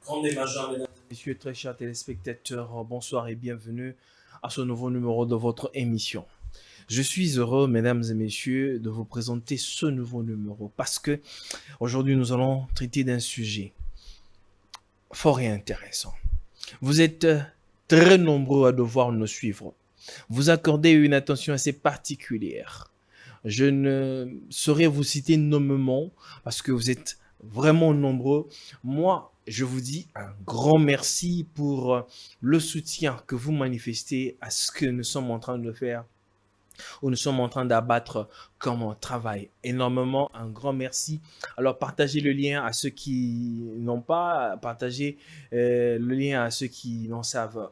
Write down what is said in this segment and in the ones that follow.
Grande et majeure, mesdames et messieurs, très chers téléspectateurs, bonsoir et bienvenue à ce nouveau numéro de votre émission. Je suis heureux, mesdames et messieurs, de vous présenter ce nouveau numéro parce que aujourd'hui nous allons traiter d'un sujet fort et intéressant. Vous êtes très nombreux à devoir nous suivre. Vous accordez une attention assez particulière. Je ne saurais vous citer nommément parce que vous êtes vraiment nombreux. Moi, je vous dis un grand merci pour le soutien que vous manifestez à ce que nous sommes en train de faire où nous sommes en train d'abattre comme travail. Énormément, un grand merci. Alors, partagez le lien à ceux qui n'ont pas, partagez le lien à ceux qui n'en savent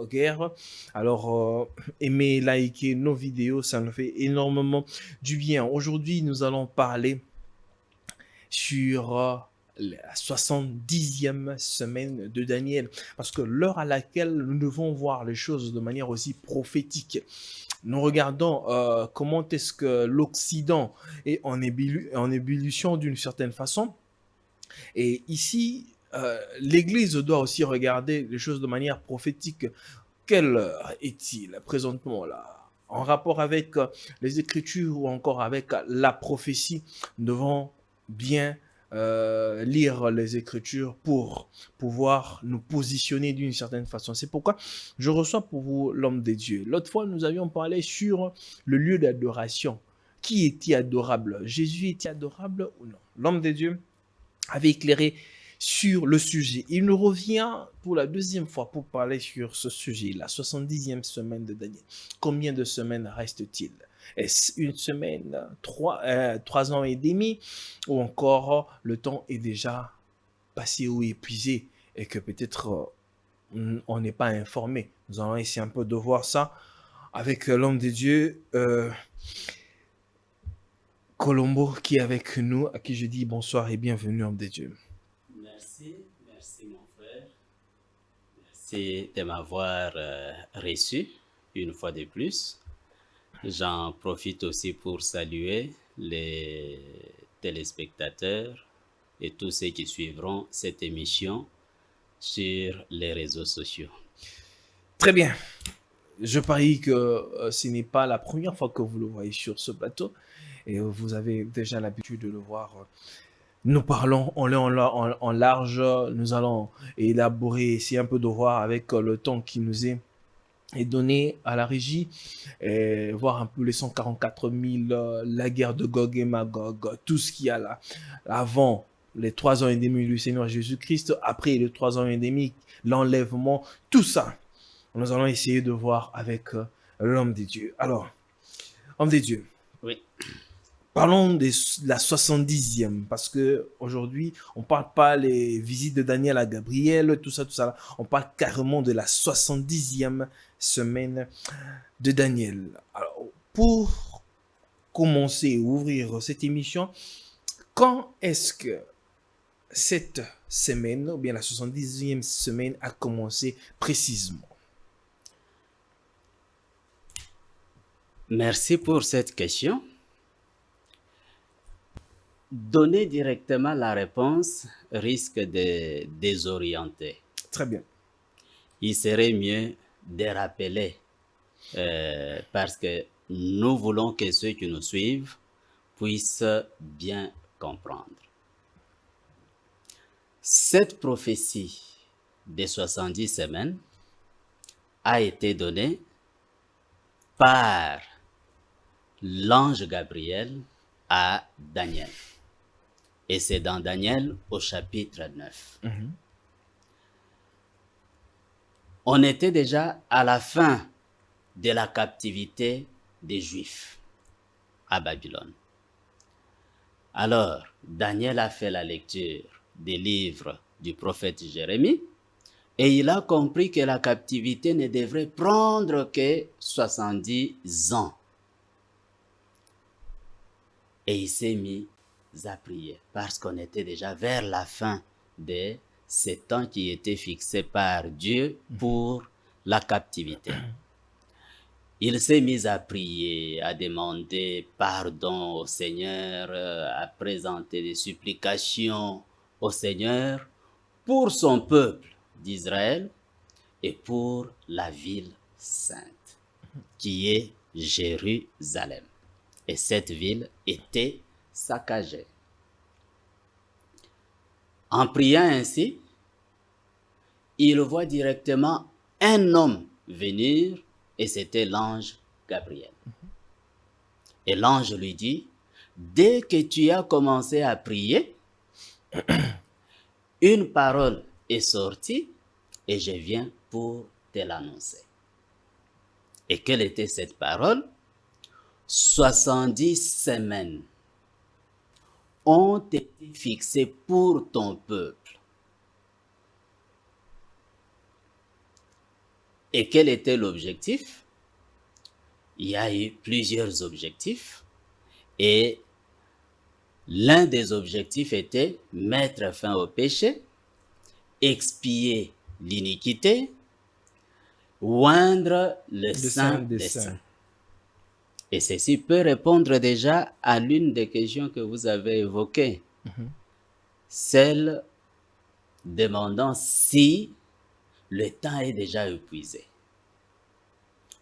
guère. Alors, aimez, likez nos vidéos, ça nous fait énormément du bien. Aujourd'hui, nous allons parler sur la 70e semaine de Daniel, parce que l'heure à laquelle nous devons voir les choses de manière aussi prophétique, nous regardons comment est-ce que l'Occident est en ébullition d'une certaine façon. Et ici, l'Église doit aussi regarder les choses de manière prophétique. Quelle heure est-il présentement là? En rapport avec les Écritures ou encore avec la prophétie, nous devons bien lire les Écritures pour pouvoir nous positionner d'une certaine façon. C'est pourquoi je reçois pour vous l'homme des dieux. L'autre fois, nous avions parlé sur le lieu d'adoration. Qui est-il adorable? Jésus est-il adorable ou non? L'homme des dieux avait éclairé sur le sujet. Il nous revient pour la deuxième fois pour parler sur ce sujet, la 70e semaine de Daniel. Combien de semaines reste-t-il? Est-ce une semaine, 3 ans et demi, ou encore le temps est déjà passé ou épuisé et que peut-être on n'est pas informé? Nous allons essayer un peu de voir ça avec l'homme de Dieu, Colombo, qui est avec nous, à qui je dis bonsoir et bienvenue, homme de Dieu. Merci mon frère. Merci de m'avoir reçu une fois de plus. J'en profite aussi pour saluer les téléspectateurs et tous ceux qui suivront cette émission sur les réseaux sociaux. Très bien. Je parie que ce n'est pas la première fois que vous le voyez sur ce plateau et vous avez déjà l'habitude de le voir. Nous parlons en large, nous allons élaborer, essayer un peu de voir avec le temps qui nous est donné à la régie, et voir un peu les 144 000, la guerre de Gog et Magog, tout ce qu'il y a là, avant les 3 ans et demi du Seigneur Jésus-Christ, après les 3 ans et demi, l'enlèvement, tout ça. Nous allons essayer de voir avec l'homme des dieux. Alors, homme des dieux. Oui. Parlons de la 70e, parce que aujourd'hui, on parle pas les visites de Daniel à Gabriel, tout ça, tout ça. On parle carrément de la 70e semaine de Daniel. Alors, pour commencer, ouvrir cette émission, quand est-ce que cette semaine, ou bien la 70e semaine, a commencé précisément? Merci pour cette question. Donner directement la réponse risque de désorienter. Très bien. Il serait mieux de rappeler parce que nous voulons que ceux qui nous suivent puissent bien comprendre. Cette prophétie des 70 semaines a été donnée par l'ange Gabriel à Daniel. Et c'est dans Daniel au chapitre 9. On était déjà à la fin de la captivité des Juifs à Babylone. Alors, Daniel a fait la lecture des livres du prophète Jérémie et il a compris que la captivité ne devrait prendre que 70 ans. Et il s'est mis à prier parce qu'on était déjà vers la fin de ce temps qui était fixé par Dieu pour la captivité. Il s'est mis à prier, à demander pardon au Seigneur, à présenter des supplications au Seigneur pour son peuple d'Israël et pour la ville sainte, qui est Jérusalem. Et cette ville était saccagée. En priant ainsi, il voit directement un homme venir, et c'était l'ange Gabriel. Et l'ange lui dit, dès que tu as commencé à prier, une parole est sortie et je viens pour te l'annoncer. Et quelle était cette parole? 70 semaines ont été fixées pour ton peuple. Et quel était l'objectif? Il y a eu plusieurs objectifs et l'un des objectifs était mettre fin au péché, expier l'iniquité, oindre le Saint des Saints. Et ceci peut répondre déjà à l'une des questions que vous avez évoquées, celle demandant si le temps est déjà épuisé.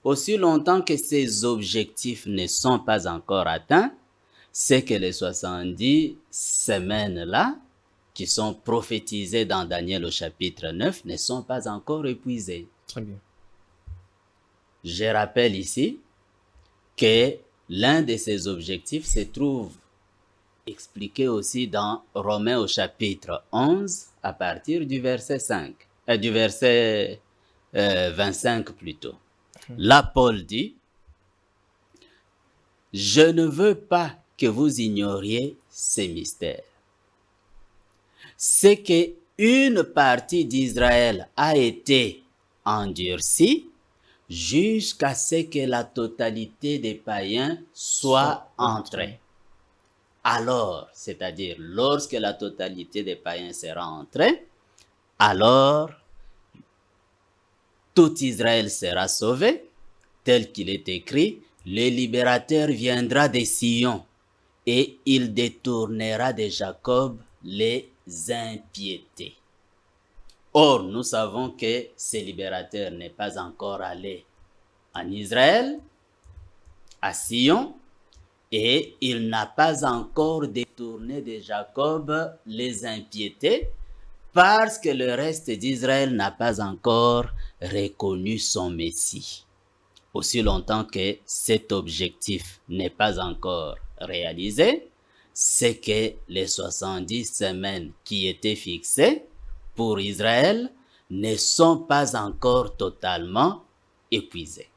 Aussi longtemps que ces objectifs ne sont pas encore atteints, c'est que les 70 semaines-là, qui sont prophétisées dans Daniel au chapitre 9, ne sont pas encore épuisées. Très bien. Je rappelle ici que l'un de ces objectifs se trouve expliqué aussi dans Romains au chapitre 11 à partir du verset 25 plutôt. Là, Paul dit, « Je ne veux pas que vous ignoriez ces mystères. C'est qu'une partie d'Israël a été endurcie jusqu'à ce que la totalité des païens soit entrée. Alors, c'est-à-dire lorsque la totalité des païens sera entrée, alors tout Israël sera sauvé, tel qu'il est écrit, le libérateur viendra de Sion et il détournera de Jacob les impiétés. Or, nous savons que ce libérateur n'est pas encore allé en Israël, à Sion, et il n'a pas encore détourné de Jacob les impiétés, parce que le reste d'Israël n'a pas encore reconnu son Messie. Aussi longtemps que cet objectif n'est pas encore réalisé, c'est que les 70 semaines qui étaient fixées pour Israël ne sont pas encore totalement épuisées.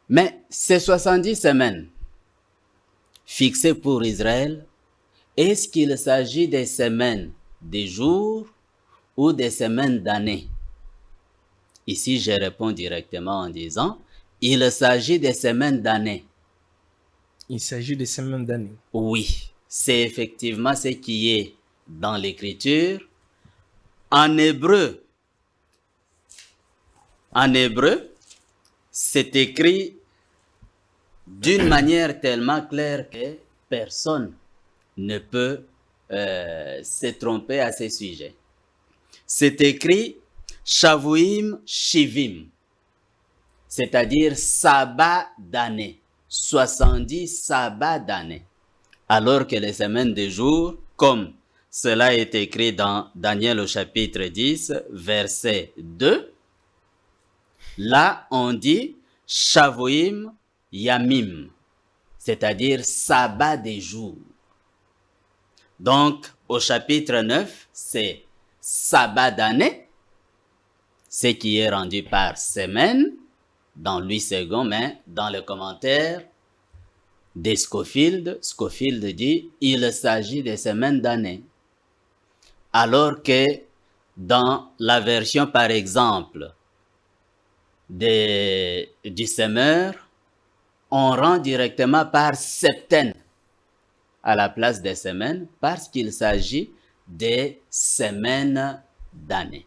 Mais ces 70 semaines fixées pour Israël, est-ce qu'il s'agit des semaines de jours ou des semaines d'années? Ici, je réponds directement en disant, il s'agit des semaines d'années. Il s'agit des semaines d'années. Oui, c'est effectivement ce qui est dans l'Écriture. En hébreu, c'est écrit d'une manière tellement claire que personne ne peut se tromper à ce sujet. C'est écrit Shavuim Shivim, c'est-à-dire sabbat d'année, 70 sabbats d'année. Alors que les semaines de jours, comme cela est écrit dans Daniel au chapitre 10, verset 2, là on dit Shavuim Yamim, c'est-à-dire sabbat des jours. Donc, au chapitre 9, c'est sabbat d'année, ce qui est rendu par semaine, dans Louis II, mais dans le commentaire de Scofield dit, il s'agit des semaines d'année. Alors que dans la version, par exemple, du semeur, on rend directement par septaine à la place des semaines parce qu'il s'agit des semaines d'année.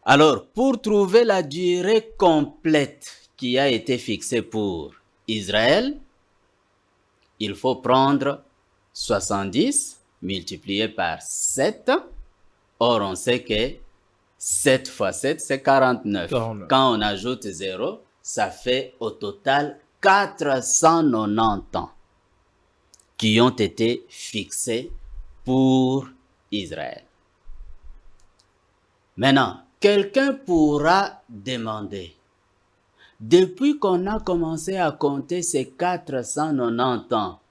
Alors, pour trouver la durée complète qui a été fixée pour Israël, il faut prendre 70 multiplié par 7. Or, on sait que 7 fois 7, c'est 49. 49. Quand on ajoute 0, ça fait au total 490 ans qui ont été fixés pour Israël. Maintenant, quelqu'un pourra demander, depuis qu'on a commencé à compter ces 490 ans,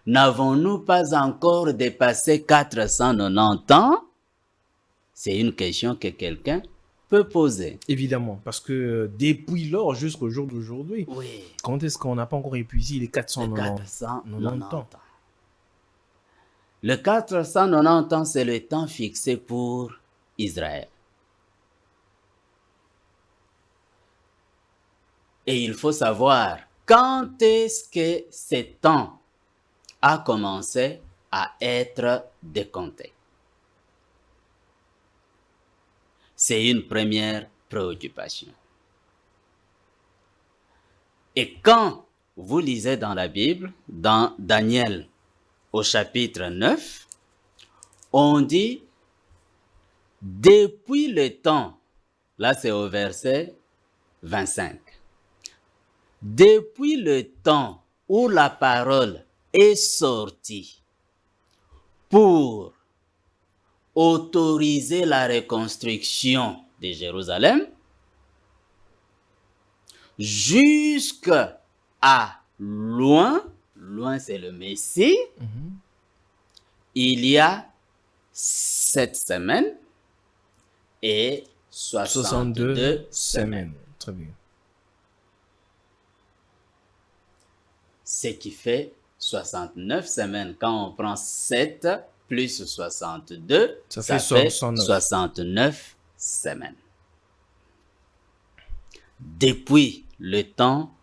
n'avons-nous pas encore dépassé 490 ans? C'est une question que quelqu'un peut poser. Évidemment, parce que depuis lors jusqu'au jour d'aujourd'hui, Oui, quand est-ce qu'on n'a pas encore épuisé les 490 ans? Le 490 ans, c'est le temps fixé pour Israël. Et il faut savoir quand est-ce que ce temps a commencé à être décompté. C'est une première préoccupation. Et quand vous lisez dans la Bible, dans Daniel au chapitre 9, on dit « Depuis le temps », là c'est au verset 25, « Depuis le temps où la parole est sortie pour autoriser la reconstruction de Jérusalem, jusqu'à loin c'est le Messie, il y a 7 semaines et 62 semaines. Très bien. Ce qui fait 69 semaines. Quand on prend 7 plus 62, ça fait 69 semaines. Depuis le temps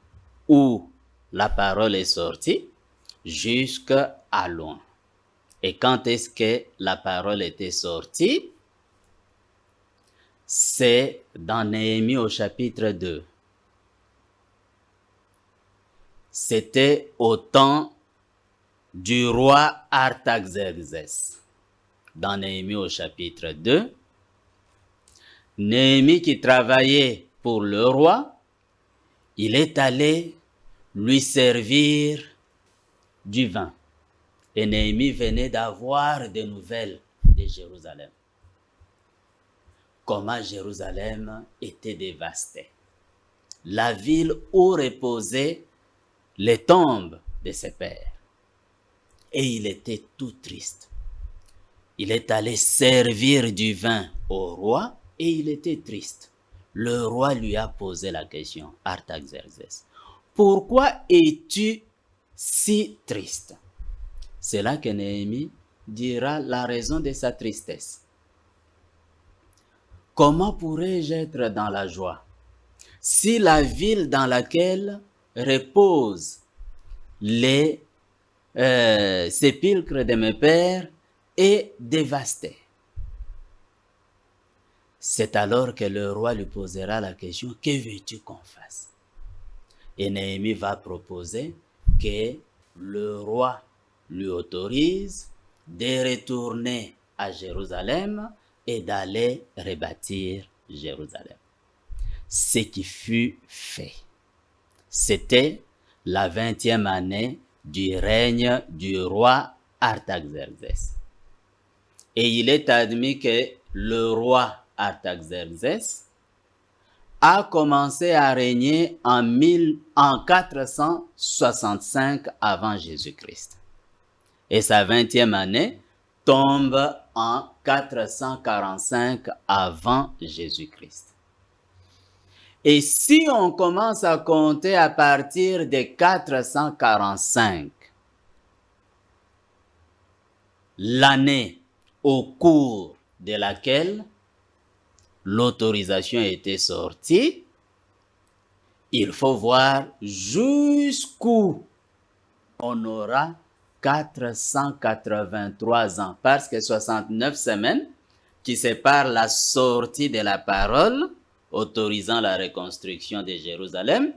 où la parole est sortie jusqu'à loin. Et quand est-ce que la parole était sortie? C'est dans Néhémie au chapitre 2. C'était au temps du roi Artaxerxès. Dans Néhémie au chapitre 2, Néhémie qui travaillait pour le roi, il est allé lui servir du vin. Et Néhémie venait d'avoir des nouvelles de Jérusalem. Comment Jérusalem était dévastée. La ville où reposaient les tombes de ses pères. Et il était tout triste. Il est allé servir du vin au roi et il était triste. Le roi lui a posé la question, Artaxerxès, pourquoi es-tu si triste? C'est là que Néhémie dira la raison de sa tristesse. Comment pourrais-je être dans la joie si la ville dans laquelle reposent les sépulcres de mes pères est dévastée? C'est alors que le roi lui posera la question, que veux-tu qu'on fasse? Et Néhémie va proposer que le roi lui autorise de retourner à Jérusalem et d'aller rebâtir Jérusalem. Ce qui fut fait. C'était la 20e année du règne du roi Artaxerxès. Et il est admis que le roi Artaxerxès a commencé à régner en 465 avant Jésus-Christ. Et sa 20e année tombe en 445 avant Jésus-Christ. Et si on commence à compter à partir de 445, l'année au cours de laquelle l'autorisation était sortie, il faut voir jusqu'où on aura 483 ans, parce que 69 semaines qui séparent la sortie de la parole autorisant la reconstruction de Jérusalem,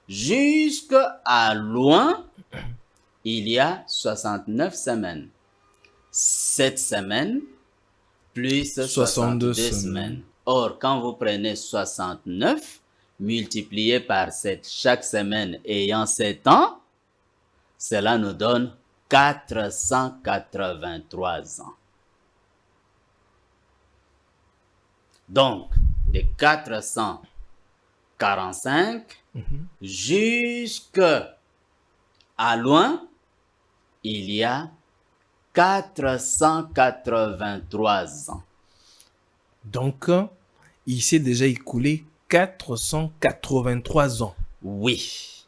jusqu'à loin, il y a 69 semaines. 7 semaines plus 62 62 semaines. Or, quand vous prenez 69, multiplié par 7, chaque semaine ayant 7 ans, cela nous donne 483 ans. Donc, de 445 jusqu'à loin, il y a 483 ans. Donc, il s'est déjà écoulé 483 ans. Oui.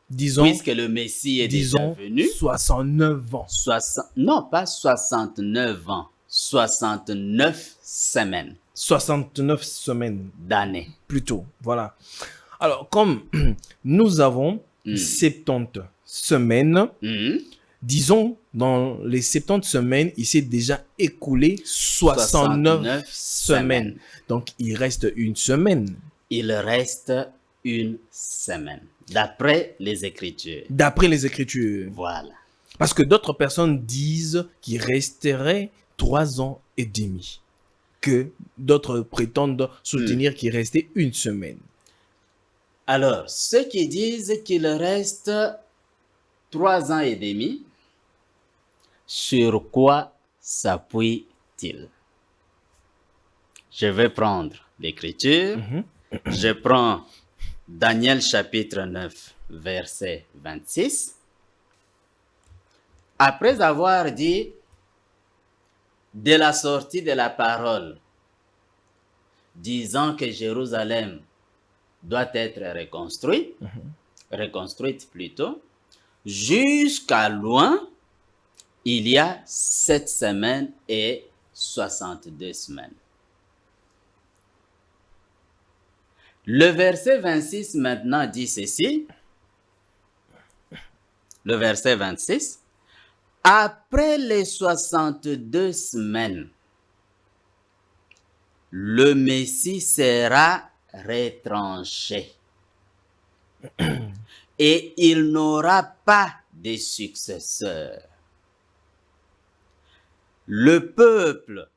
Disons, Puisque le Messie est déjà venu. 69 ans. Non, pas 69 ans. 69 semaines. 69 semaines. D'années. Plutôt, voilà. Alors, comme nous avons 70 semaines, disons, dans les 70 semaines, il s'est déjà écoulé 69 semaines. Donc, il reste une semaine. Il reste une semaine. D'après les Écritures. D'après les Écritures. Voilà. Parce que d'autres personnes disent qu'il resterait 3 ans et demi. Que d'autres prétendent soutenir qu'il restait une semaine. Alors, ceux qui disent qu'il reste 3 ans et demi, sur quoi s'appuie-t-il? Je vais prendre l'Écriture. Je prends Daniel chapitre 9, verset 26. Après avoir dit de la sortie de la parole, disant que Jérusalem doit être reconstruite plutôt, jusqu'à loin, il y a 7 semaines et 62 semaines. Le verset 26 maintenant dit ceci. Le verset 26. Après les 62 semaines, le Messie sera retranché et il n'aura pas de successeur. Le peuple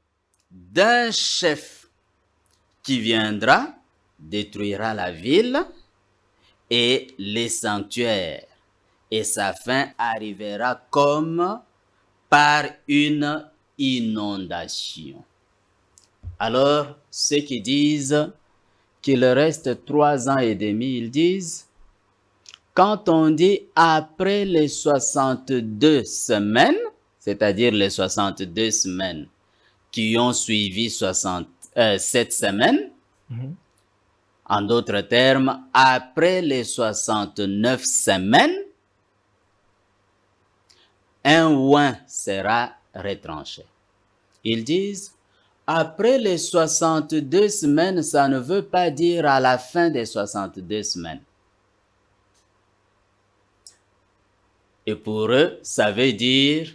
d'un chef qui viendra détruira la ville et les sanctuaires, et sa fin arrivera comme par une inondation. Alors, ceux qui disent qu'il reste 3 ans et demi, ils disent, quand on dit après les 62 semaines, c'est-à-dire les 62 semaines qui ont suivi 7 semaines, en d'autres termes, après les 69 semaines, un oint sera retranché. Ils disent, après les 62 semaines, ça ne veut pas dire à la fin des 62 semaines. Et pour eux, ça veut dire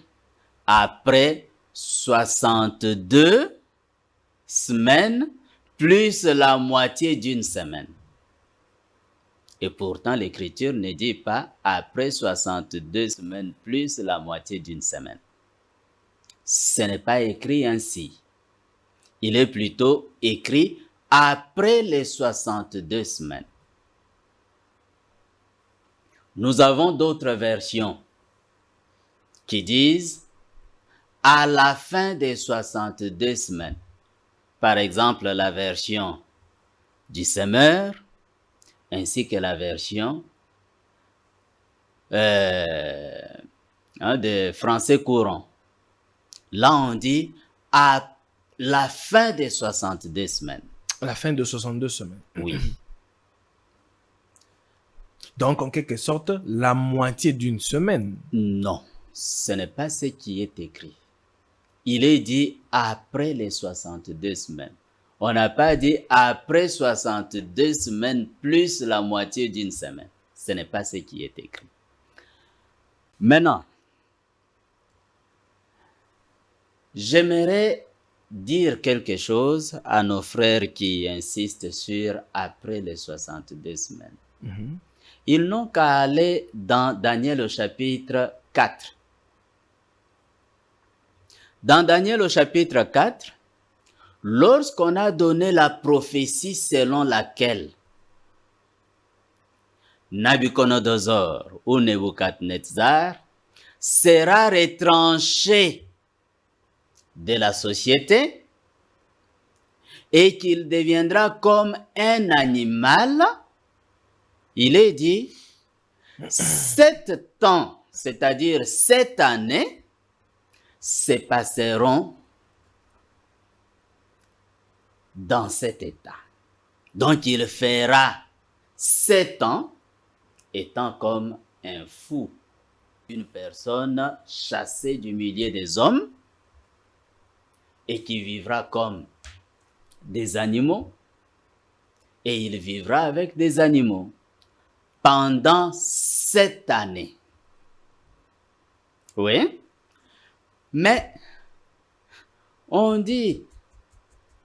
après 62 semaines plus la moitié d'une semaine. Et pourtant, l'Écriture ne dit pas après 62 semaines plus la moitié d'une semaine. Ce n'est pas écrit ainsi. Il est plutôt écrit après les 62 semaines. Nous avons d'autres versions qui disent à la fin des 62 semaines. Par exemple, la version du semeur, ainsi que la version de français courant. Là, on dit à la fin des 62 semaines. À la fin de 62 semaines. Oui. Donc, en quelque sorte, la moitié d'une semaine. Non, ce n'est pas ce qui est écrit. Il est dit après les 62 semaines. On n'a pas dit après 62 semaines plus la moitié d'une semaine. Ce n'est pas ce qui est écrit. Maintenant, j'aimerais dire quelque chose à nos frères qui insistent sur après les 62 semaines. Ils n'ont qu'à aller dans Daniel au chapitre 4. Dans Daniel au chapitre 4, lorsqu'on a donné la prophétie selon laquelle Nabuchodonosor ou Nebuchadnezzar sera retranché de la société et qu'il deviendra comme un animal, il est dit 7 temps, c'est-à-dire 7 années, se passeront dans cet état. Donc il fera 7 ans étant comme un fou, une personne chassée du milieu des hommes et qui vivra comme des animaux, et il vivra avec des animaux pendant 7 années. Oui, mais on dit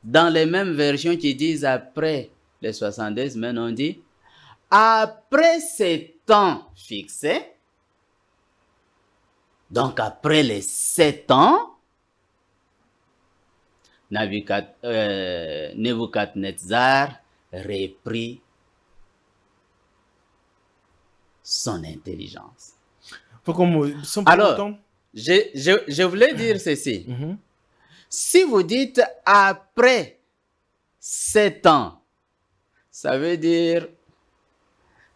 dans les mêmes versions qui disent après les 70 semaines, on dit après ces temps fixés, donc après les 7 ans, Nebuchadnezzar reprit son intelligence. Alors, je voulais dire ceci. Si vous dites après 7 ans, ça veut dire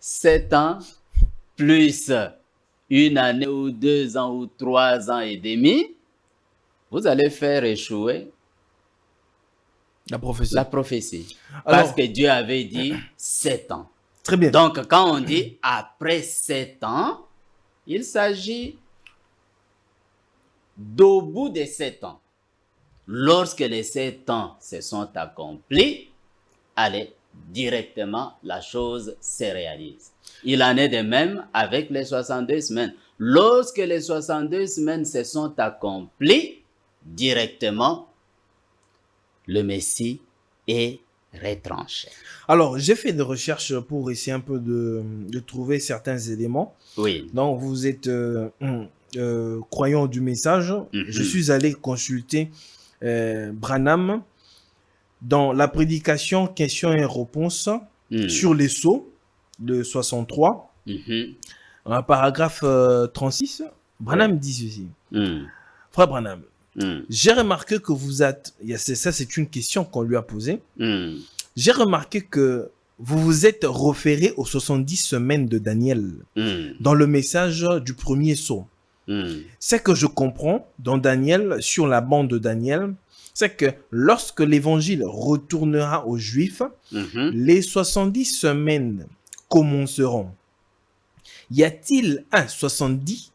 7 ans plus 1 année ou 2 ans ou 3 ans et demi, vous allez faire échouer la prophétie. Alors, parce que Dieu avait dit 7 ans. Très bien. Donc, quand on dit après 7 ans, il s'agit d'au bout de 7 ans. Lorsque les 7 ans se sont accomplis, allez, directement, la chose se réalise. Il en est de même avec les 62 semaines. Lorsque les 62 semaines se sont accomplies, directement, le Messie est retranché. Alors, j'ai fait des recherches pour essayer un peu de trouver certains éléments. Oui. Donc, vous êtes croyant du message. Je suis allé consulter Branham dans la prédication questions et réponses sur les sceaux de 63. En paragraphe 36, Branham dit ceci. Frère Branham, j'ai remarqué que vous êtes... Ça, c'est une question qu'on lui a posée. J'ai remarqué que vous vous êtes référé aux 70 semaines de Daniel dans le message du premier sceau. Ce que je comprends dans Daniel, sur la bande de Daniel, c'est que lorsque l'évangile retournera aux Juifs, les 70 semaines commenceront. Y a-t-il un 70,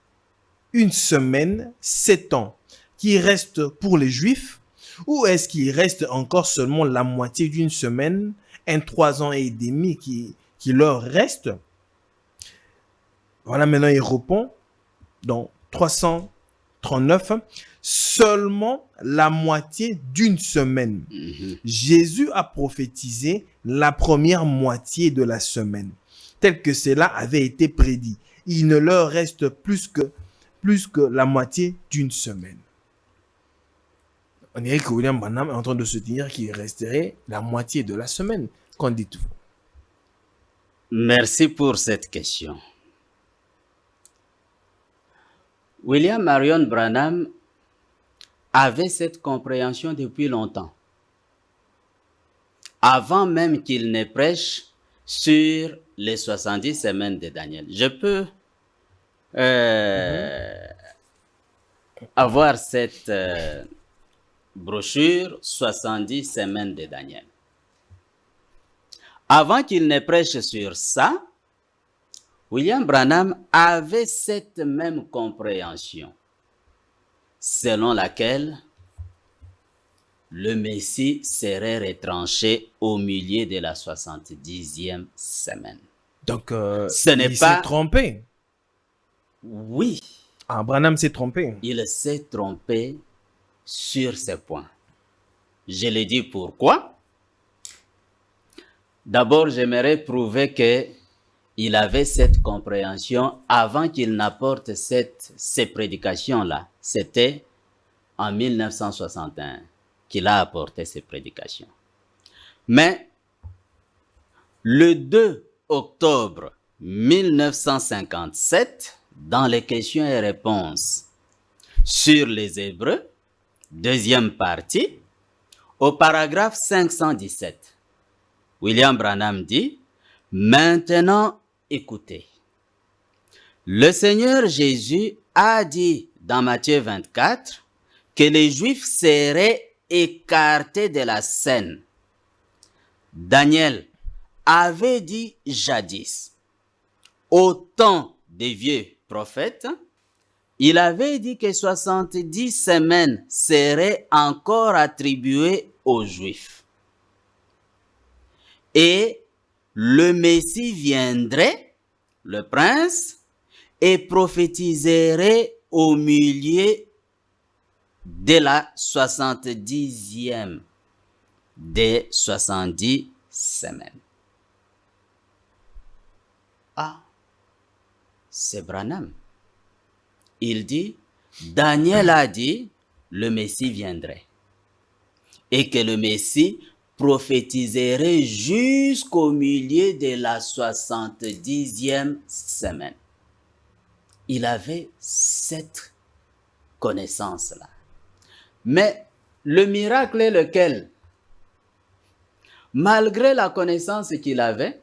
une semaine, 7 ans qui reste pour les Juifs, ou est-ce qu'il reste encore seulement la moitié d'une semaine, 3 ans et demi qui leur reste? Voilà, maintenant il répond dans 339, seulement la moitié d'une semaine. Jésus a prophétisé la première moitié de la semaine, tel que cela avait été prédit. Il ne leur reste plus que la moitié d'une semaine. On dirait que William Branham est en train de se dire qu'il resterait la moitié de la semaine. Qu'en dites-vous? Merci pour cette question. William Marion Branham avait cette compréhension depuis longtemps, avant même qu'il ne prêche sur les 70 semaines de Daniel. Je peux avoir cette brochure 70 semaines de Daniel. Avant qu'il ne prêche sur ça, William Branham avait cette même compréhension, selon laquelle le Messie serait retranché au milieu de la 70e semaine. Donc, ce n'est il pas... s'est trompé. Oui. Ah, Branham s'est trompé. Il s'est trompé sur ce point. Je le dis pourquoi. D'abord, j'aimerais prouver qu'il avait cette compréhension avant qu'il n'apporte ces prédications-là. C'était en 1961 qu'il a apporté ces prédications. Mais le 2 octobre 1957, dans les questions et réponses sur les Hébreux, deuxième partie, au paragraphe 517, William Branham dit « Maintenant, écoutez. Le Seigneur Jésus a dit dans Matthieu 24 que les Juifs seraient écartés de la scène. Daniel avait dit jadis, au temps des vieux prophètes, il avait dit que 70 semaines seraient encore attribuées aux Juifs. Et le Messie viendrait, le prince, et prophétiserait au milieu de la 70e des 70 semaines. Ah, c'est Branham. Il dit, Daniel a dit, le Messie viendrait. Et que le Messie prophétiserait jusqu'au milieu de la 70e semaine. Il avait cette connaissance-là. Mais le miracle est lequel? Malgré la connaissance qu'il avait,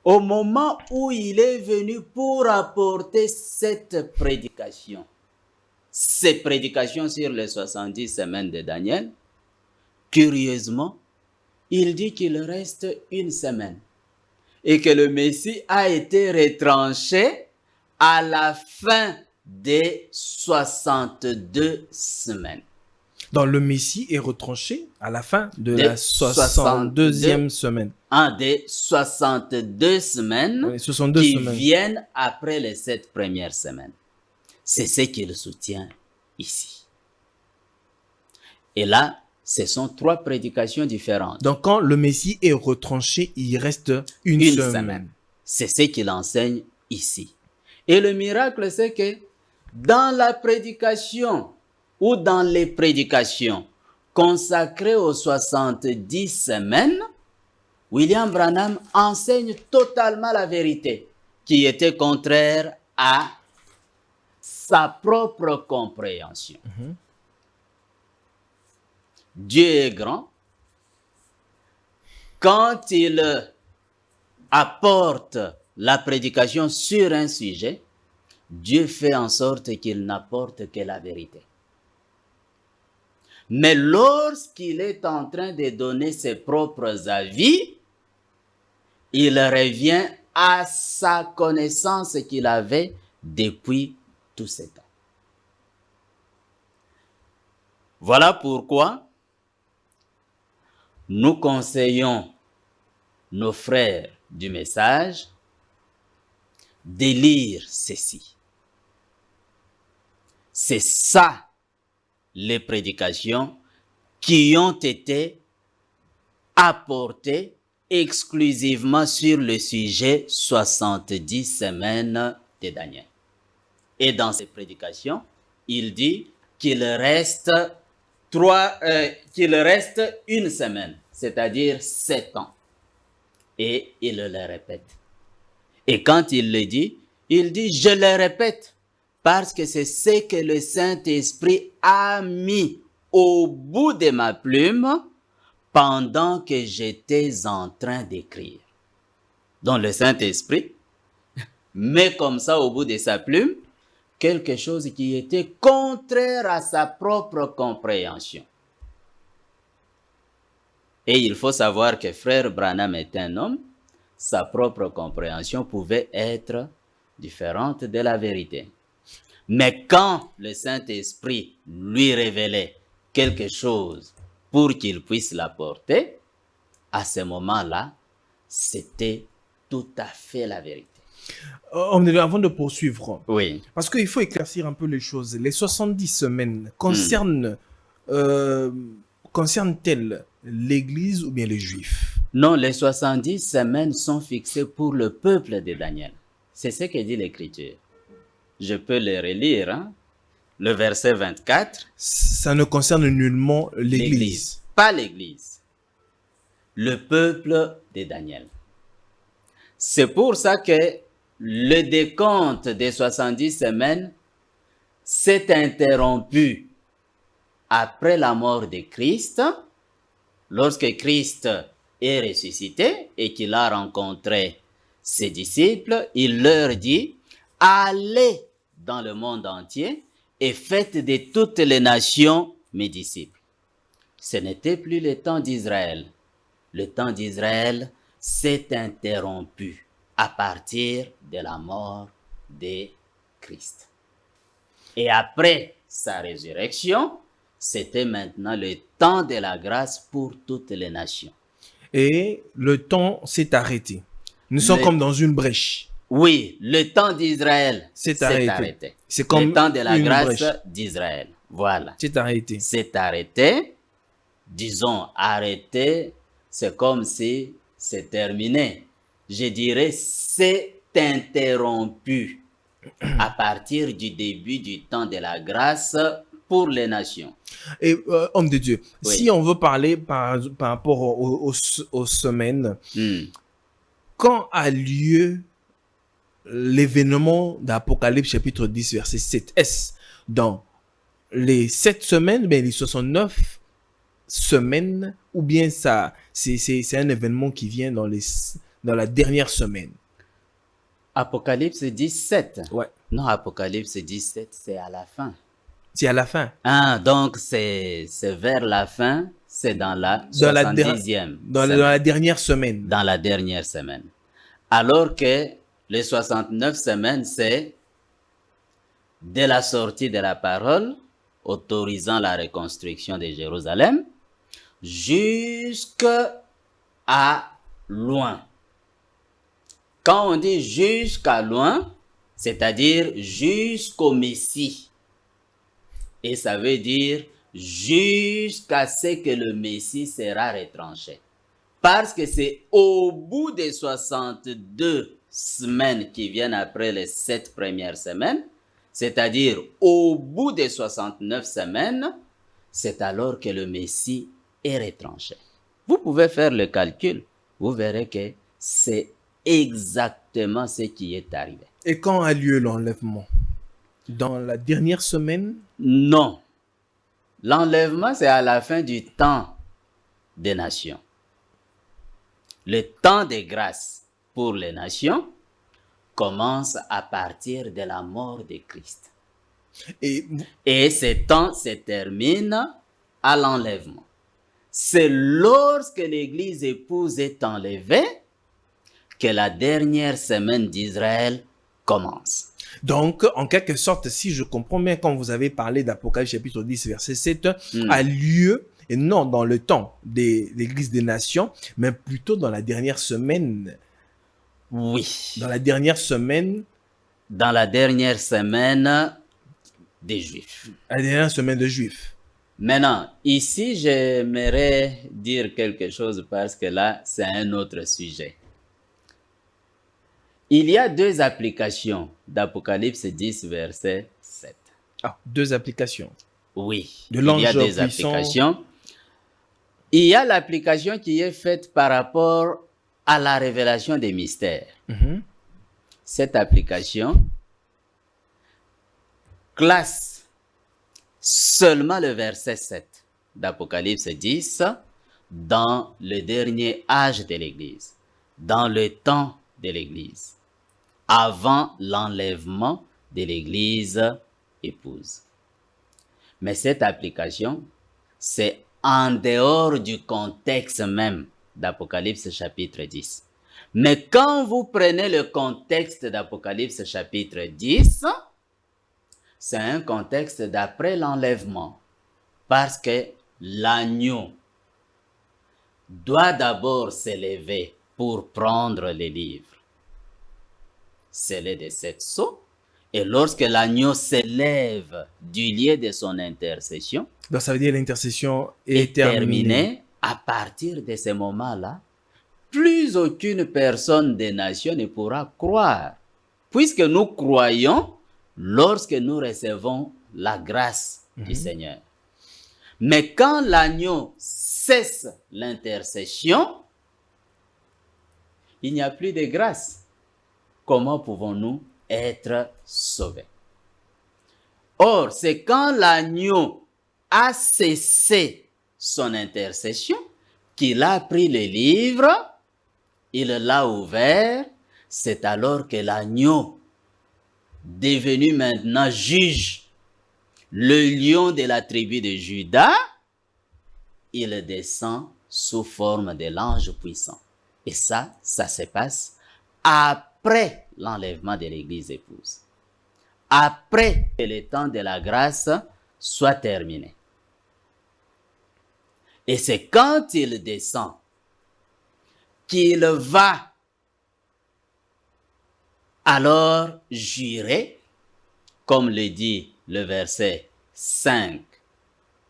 au moment où il est venu pour apporter cette prédication, ces prédications sur les 70 semaines de Daniel, curieusement, il dit qu'il reste une semaine et que le Messie a été retranché à la fin des 62 semaines. Donc le Messie est retranché à la fin de la 62e semaine. Un des 62 semaines, Oui, 62 qui semaines viennent après les 7 premières semaines. C'est ce qu'il soutient ici. Et là, ce sont 3 prédications différentes. Donc quand le Messie est retranché, il reste une semaine. C'est ce qu'il enseigne ici. Et le miracle, c'est que dans la prédication ou dans les prédications consacrées aux 70 semaines, William Branham enseigne totalement la vérité qui était contraire à sa propre compréhension. Dieu est grand. Quand il apporte la prédication sur un sujet, Dieu fait en sorte qu'il n'apporte que la vérité. Mais lorsqu'il est en train de donner ses propres avis, il revient à sa connaissance qu'il avait depuis tout ce temps. Voilà pourquoi nous conseillons nos frères du message de lire ceci. C'est ça les prédications qui ont été apportées exclusivement sur le sujet 70 semaines de Daniel. Et dans ces prédications, il dit qu'il reste une semaine, c'est-à-dire 7 ans. Et il le répète. Et quand il le dit, il dit, je le répète, parce que c'est ce que le Saint-Esprit a mis au bout de ma plume pendant que j'étais en train d'écrire. Donc le Saint-Esprit met comme ça au bout de sa plume quelque chose qui était contraire à sa propre compréhension. Et il faut savoir que frère Branham est un homme, sa propre compréhension pouvait être différente de la vérité. Mais quand le Saint-Esprit lui révélait quelque chose pour qu'il puisse l'apporter, à ce moment-là, c'était tout à fait la vérité. Avant de poursuivre, Oui. parce qu'il faut éclaircir un peu les choses. Les 70 semaines concernent-elles l'Église ou bien les Juifs? Non, les 70 semaines sont fixées pour le peuple de Daniel. C'est ce que dit l'Écriture. Je peux le relire. le verset 24, ça ne concerne nullement l'Église. Pas l'Église. Le peuple de Daniel. C'est pour ça que le décompte des 70 semaines s'est interrompu après la mort de Christ, lorsque Christ est ressuscité et qu'il a rencontré ses disciples, il leur dit, allez dans le monde entier et faites de toutes les nations mes disciples. Ce n'était plus le temps d'Israël. Le temps d'Israël s'est interrompu à partir de la mort de Christ. Et après sa résurrection, c'était maintenant le temps de la grâce pour toutes les nations. Et le temps s'est arrêté. Nous sommes comme dans une brèche. Oui, le temps d'Israël s'est arrêté. C'est comme le temps de la grâce d'Israël. Voilà. C'est arrêté. C'est arrêté. Disons arrêté, c'est comme si c'est terminé. Je dirais c'est interrompu à partir du début du temps de la grâce pour les nations. Et homme de Dieu, oui. Si on veut parler par rapport aux semaines, quand a lieu l'événement d'Apocalypse chapitre 10 verset 7, est-ce dans les 7 semaines, ben les 69 semaines, ou bien ça c'est un événement qui vient dans la dernière semaine? Apocalypse 17. Ouais. Non, Apocalypse 17, c'est à la fin. C'est à la fin. Ah, donc c'est vers la fin, c'est dans la 70e. Dans la dernière semaine. Dans la dernière semaine. Alors que les 69 semaines, c'est dès la sortie de la parole, autorisant la reconstruction de Jérusalem, jusqu'à loin. Quand on dit jusqu'à loin, c'est-à-dire jusqu'au Messie. Et ça veut dire jusqu'à ce que le Messie sera retranché. Parce que c'est au bout des 62 semaines qui viennent après les 7 premières semaines, c'est-à-dire au bout des 69 semaines, c'est alors que le Messie est retranché. Vous pouvez faire le calcul, vous verrez que c'est exactement ce qui est arrivé. Et quand a lieu l'enlèvement? Dans la dernière semaine? Non. L'enlèvement, c'est à la fin du temps des nations. Le temps de grâce pour les nations commence à partir de la mort de Christ. Et ce temps se termine à l'enlèvement. C'est lorsque l'Église épouse est enlevée que la dernière semaine d'Israël commence. Donc, en quelque sorte, si je comprends bien, quand vous avez parlé d'Apocalypse chapitre 10, verset 7, a lieu, et non dans le temps de l'Église des Nations, mais plutôt dans la dernière semaine. Oui. Dans la dernière semaine. Dans la dernière semaine des Juifs. La dernière semaine des Juifs. Maintenant, ici, j'aimerais dire quelque chose parce que là, c'est un autre sujet. Il y a 2 applications d'Apocalypse 10, verset 7. Ah, 2 applications. Oui, il y a 2 applications. Il y a l'application qui est faite par rapport à la révélation des mystères. Cette application classe seulement le verset 7 d'Apocalypse 10 dans le dernier âge de l'Église, dans le temps de l'Église, avant l'enlèvement de l'Église épouse. Mais cette application, c'est en dehors du contexte même d'Apocalypse chapitre 10. Mais quand vous prenez le contexte d'Apocalypse chapitre 10, c'est un contexte d'après l'enlèvement. Parce que l'agneau doit d'abord s'élever pour prendre les livres. Scellés de 7 sceaux. Et lorsque l'agneau s'élève du lieu de son intercession, donc ça veut dire l'intercession est terminée. À partir de ce moment-là, plus aucune personne des nations ne pourra croire. Puisque nous croyons lorsque nous recevons la grâce du Seigneur. Mais quand l'agneau cesse l'intercession, il n'y a plus de grâce. Comment pouvons-nous être sauvés? Or, c'est quand l'agneau a cessé son intercession qu'il a pris le livre, il l'a ouvert, c'est alors que l'agneau, devenu maintenant juge, le lion de la tribu de Juda, il descend sous forme de l'ange puissant. Et ça se passe après l'enlèvement de l'église épouse. Après que le temps de la grâce soit terminé. Et c'est quand il descend qu'il va alors jurer, comme le dit le verset 5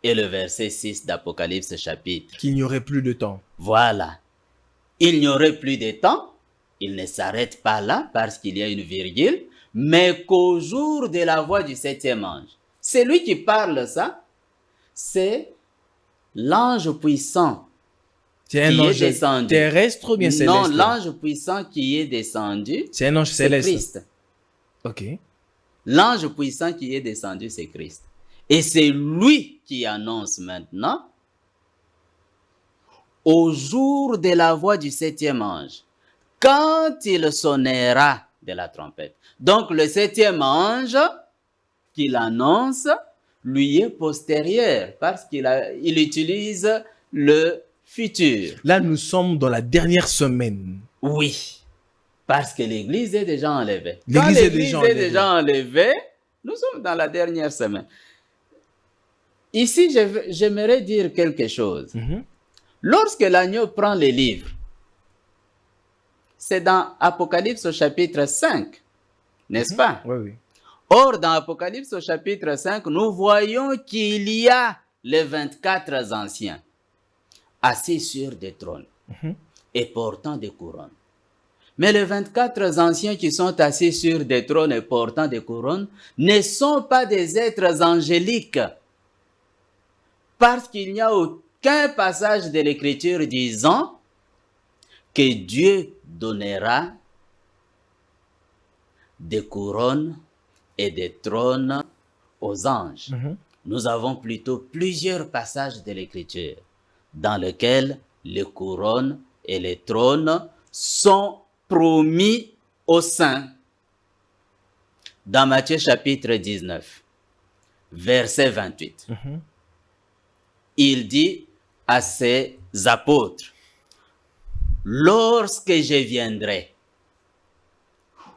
et le verset 6 d'Apocalypse chapitre. Qu'il n'y aurait plus de temps. Voilà. Il n'y aurait plus de temps. Il ne s'arrête pas là parce qu'il y a une virgule, mais qu'au jour de la voix du septième ange. C'est lui qui parle ça. C'est l'ange puissant. C'est un ange terrestre ou bien céleste? Non, l'ange puissant qui est descendu. C'est un ange céleste. C'est Christ. Ok. L'ange puissant qui est descendu, c'est Christ. Et c'est lui qui annonce maintenant, au jour de la voix du septième ange, quand il sonnera de la trompette. Donc le septième ange qu'il annonce lui est postérieur parce qu'il utilise le futur. Là, nous sommes dans la dernière semaine. Oui, parce que l'Église est déjà enlevée. L'Église Quand est l'Église est déjà enlevée, nous sommes dans la dernière semaine. Ici, j'aimerais dire quelque chose. Lorsque l'agneau prend les livres, c'est dans Apocalypse au chapitre 5, n'est-ce pas? Oui, oui. Or, dans Apocalypse au chapitre 5, nous voyons qu'il y a les 24 anciens assis sur des trônes et portant des couronnes. Mais les 24 anciens qui sont assis sur des trônes et portant des couronnes ne sont pas des êtres angéliques, parce qu'il n'y a aucun passage de l'Écriture disant que Dieu donnera des couronnes et des trônes aux anges. Nous avons plutôt plusieurs passages de l'Écriture dans lesquels les couronnes et les trônes sont promis aux saints. Dans Matthieu chapitre 19, verset 28, il dit à ses apôtres, « Lorsque je viendrai,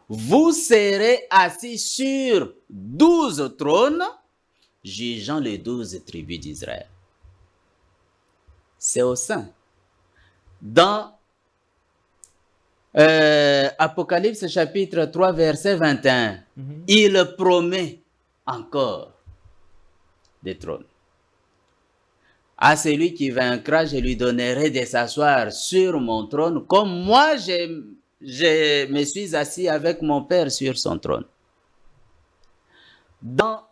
vous serez assis sur 12 trônes, jugeant les 12 tribus d'Israël. » C'est au sein. Dans Apocalypse chapitre 3, verset 21, il promet encore des trônes. À celui qui vaincra, je lui donnerai de s'asseoir sur mon trône, comme moi je me suis assis avec mon Père sur son trône. Dans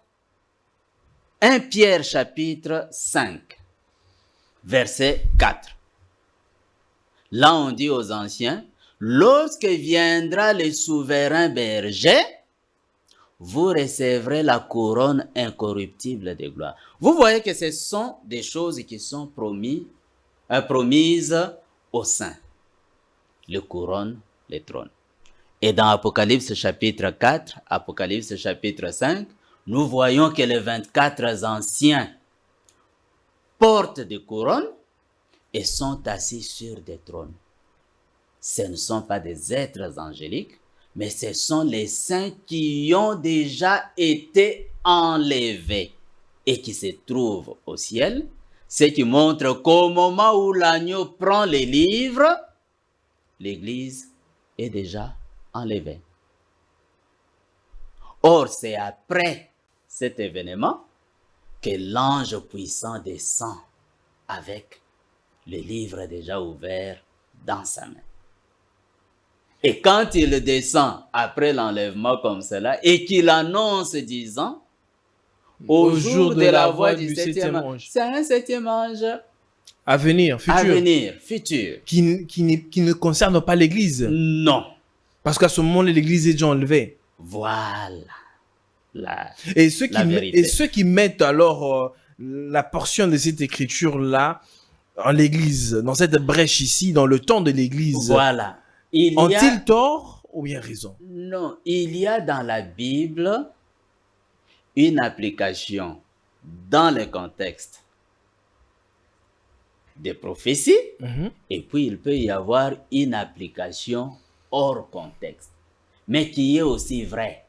1 Pierre chapitre 5, verset 4, là on dit aux anciens, lorsque viendra le souverain berger, vous recevrez la couronne incorruptible de gloire. Vous voyez que ce sont des choses qui sont promises aux saints. Les couronnes, les trônes. Et dans Apocalypse chapitre 4, Apocalypse chapitre 5, nous voyons que les 24 anciens portent des couronnes et sont assis sur des trônes. Ce ne sont pas des êtres angéliques, mais ce sont les saints qui ont déjà été enlevés et qui se trouvent au ciel, ce qui montre qu'au moment où l'agneau prend les livres, l'Église est déjà enlevée. Or, c'est après cet événement que l'ange puissant descend avec le livre déjà ouvert dans sa main. Et quand il descend après l'enlèvement comme cela et qu'il annonce disant, au jour de la voix du septième ange. C'est un septième ange à venir, futur. Qui ne concerne pas l'Église. Non. Parce qu'à ce moment, l'Église est déjà enlevée. Voilà. Et ceux qui mettent alors la portion de cette écriture-là en l'Église, dans cette brèche ici, dans le temps de l'Église, voilà. Ont-ils tort ou bien raison? Non, il y a dans la Bible une application dans le contexte des prophéties, et puis il peut y avoir une application hors contexte, mais qui est aussi vraie.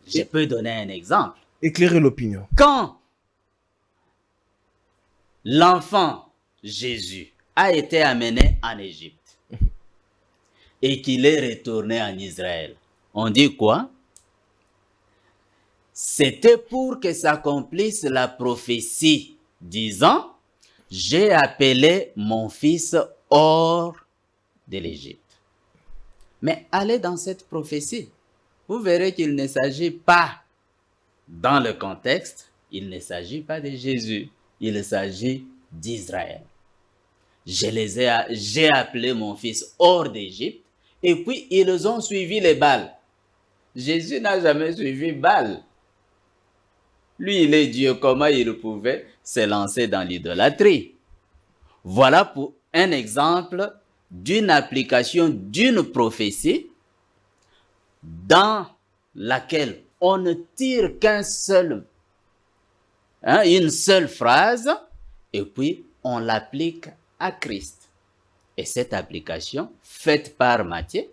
Je peux donner un exemple. Éclairer l'opinion. Quand l'enfant Jésus a été amené en Égypte et qu'il est retourné en Israël, on dit quoi? C'était pour que s'accomplisse la prophétie disant, j'ai appelé mon fils hors de l'Égypte. Mais allez dans cette prophétie, vous verrez qu'il ne s'agit pas, dans le contexte, il ne s'agit pas de Jésus, il s'agit d'Israël. J'ai appelé mon fils hors d'Égypte, et puis ils ont suivi les Baals. Jésus n'a jamais suivi Baal. Lui, il est Dieu, comment il pouvait se lancer dans l'idolâtrie? Voilà pour un exemple d'une application d'une prophétie dans laquelle on ne tire une seule phrase, et puis on l'applique à Christ. Et cette application, faite par Matthieu,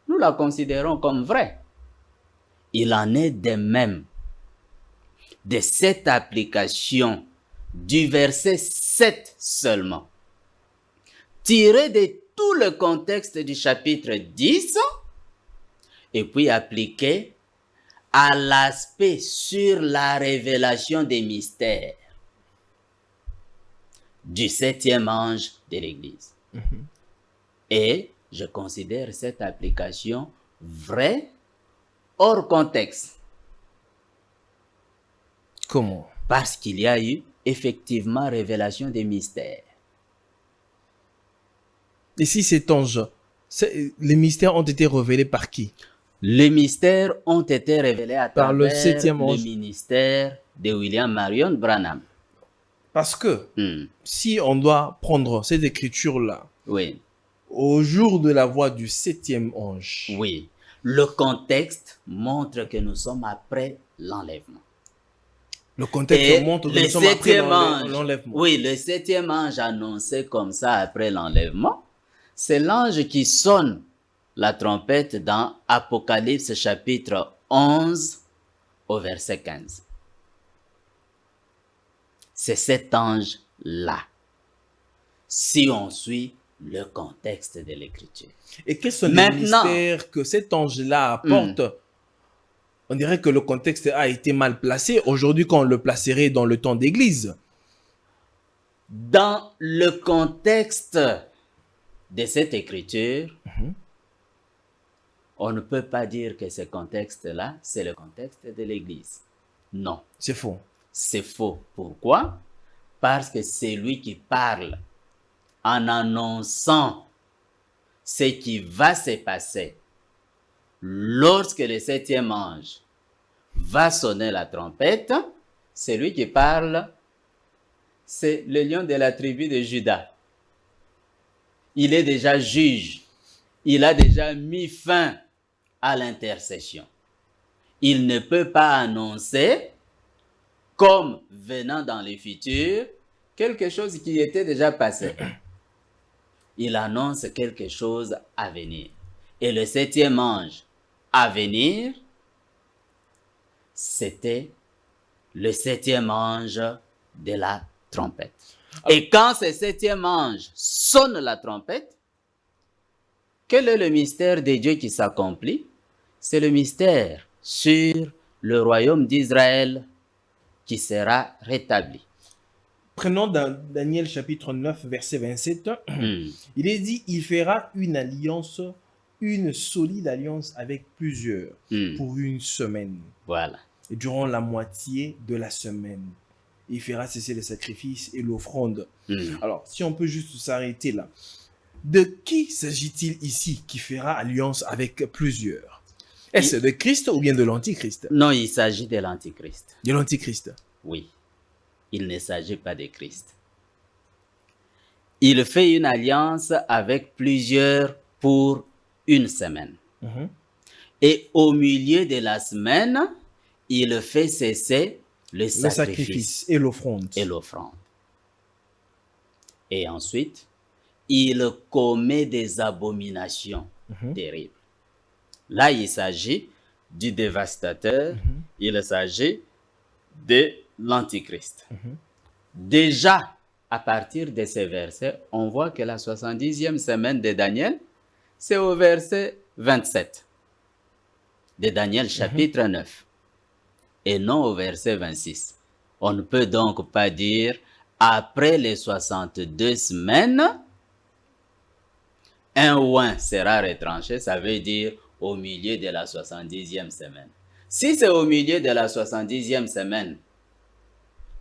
nous la considérons comme vraie. Il en est de même de cette application du verset 7 seulement, tiré de tout le contexte du chapitre 10, et puis appliqué à l'aspect sur la révélation des mystères du septième ange de l'Église. Et je considère cette application vraie hors contexte. Comment? Parce qu'il y a eu effectivement révélation des mystères. Et si cet ange, les mystères ont été révélés par qui? Les mystères ont été révélés à par travers le septième ange. Le ministère de William Marion Branham. Parce que si on doit prendre cette écriture-là, oui, au jour de la voix du septième ange, oui, le contexte montre que nous sommes après l'enlèvement. Le contexte montre que nous sommes après l'enlèvement. Oui, le septième ange annoncé comme ça après l'enlèvement, c'est l'ange qui sonne la trompette dans Apocalypse chapitre 11 au verset 15. C'est cet ange-là, si on suit le contexte de l'écriture. Et quels sont les mystères que cet ange-là apporte? On dirait que le contexte a été mal placé. Aujourd'hui, quand on le placerait dans le temps d'église. Dans le contexte de cette écriture, on ne peut pas dire que ce contexte-là, c'est le contexte de l'église. Non. C'est faux. C'est faux. Pourquoi? Parce que c'est lui qui parle en annonçant ce qui va se passer lorsque le septième ange va sonner la trompette. C'est lui qui parle, c'est le lion de la tribu de Juda. Il est déjà juge. Il a déjà mis fin à l'intercession. Il ne peut pas annoncer, comme venant dans le futur, quelque chose qui était déjà passé. Il annonce quelque chose à venir. Et le septième ange à venir, c'était le septième ange de la trompette. Et quand ce septième ange sonne la trompette, quel est le mystère de Dieu qui s'accomplit? C'est le mystère sur le royaume d'Israël qui sera rétabli. Prenons dans Daniel chapitre 9, verset 27. Il est dit, il fera une alliance, une solide alliance avec plusieurs pour une semaine. Voilà. et durant la moitié de la semaine. Il fera cesser les sacrifices et l'offrande. Alors, si on peut juste s'arrêter là. De qui s'agit-il ici qui fera alliance avec plusieurs? Est-ce de Christ ou bien de l'Antichrist? Non, il s'agit de l'Antichrist. De l'Antichrist. Oui, il ne s'agit pas de Christ. Il fait une alliance avec plusieurs pour une semaine. Et au milieu de la semaine, il fait cesser le sacrifice et l'offrande. Et ensuite, il commet des abominations terribles. Là, il s'agit du dévastateur, il s'agit de l'Antichrist. Déjà, à partir de ces versets, on voit que la 70e semaine de Daniel, c'est au verset 27 de Daniel chapitre 9 et non au verset 26. On ne peut donc pas dire après les 62 semaines, un oint sera retranché, ça veut dire au milieu de la 70e semaine. Si c'est au milieu de la 70e semaine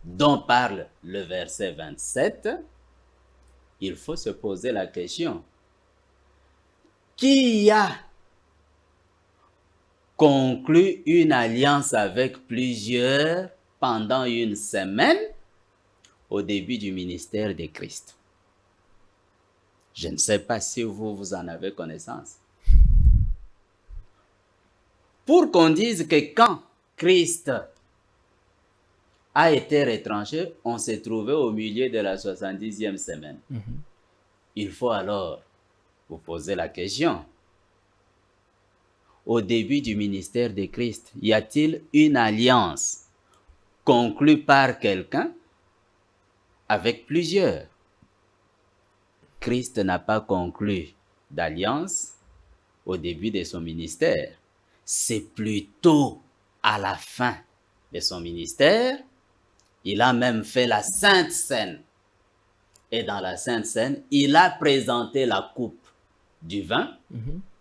dont parle le verset 27, il faut se poser la question. Qui a conclu une alliance avec plusieurs pendant une semaine au début du ministère de Christ? Je ne sais pas si vous en avez connaissance. Pour qu'on dise que quand Christ a été retranché, on s'est trouvé au milieu de la 70e semaine. Il faut alors vous poser la question. Au début du ministère de Christ, y a-t-il une alliance conclue par quelqu'un avec plusieurs? Christ n'a pas conclu d'alliance au début de son ministère. C'est plutôt à la fin de son ministère. Il a même fait la Sainte Seine. Et dans la Sainte Seine, il a présenté la coupe du vin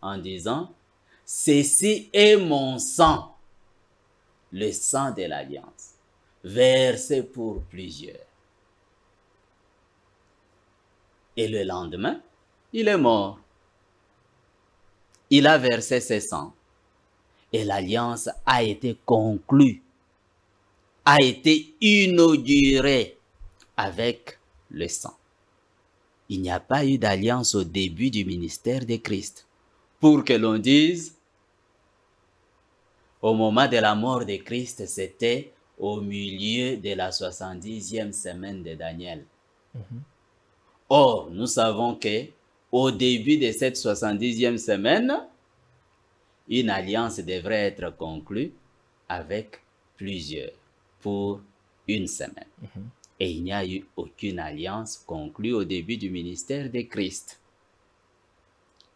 en disant « Ceci est mon sang, le sang de l'alliance, versé pour plusieurs. » Et le lendemain, il est mort. Il a versé ses sangs. Et l'alliance a été conclue, a été inaugurée avec le sang. Il n'y a pas eu d'alliance au début du ministère de Christ. Pour que l'on dise, au moment de la mort de Christ, c'était au milieu de la 70e semaine de Daniel. Or, nous savons que au début de cette 70e semaine, une alliance devrait être conclue avec plusieurs pour une semaine. Et il n'y a eu aucune alliance conclue au début du ministère de Christ.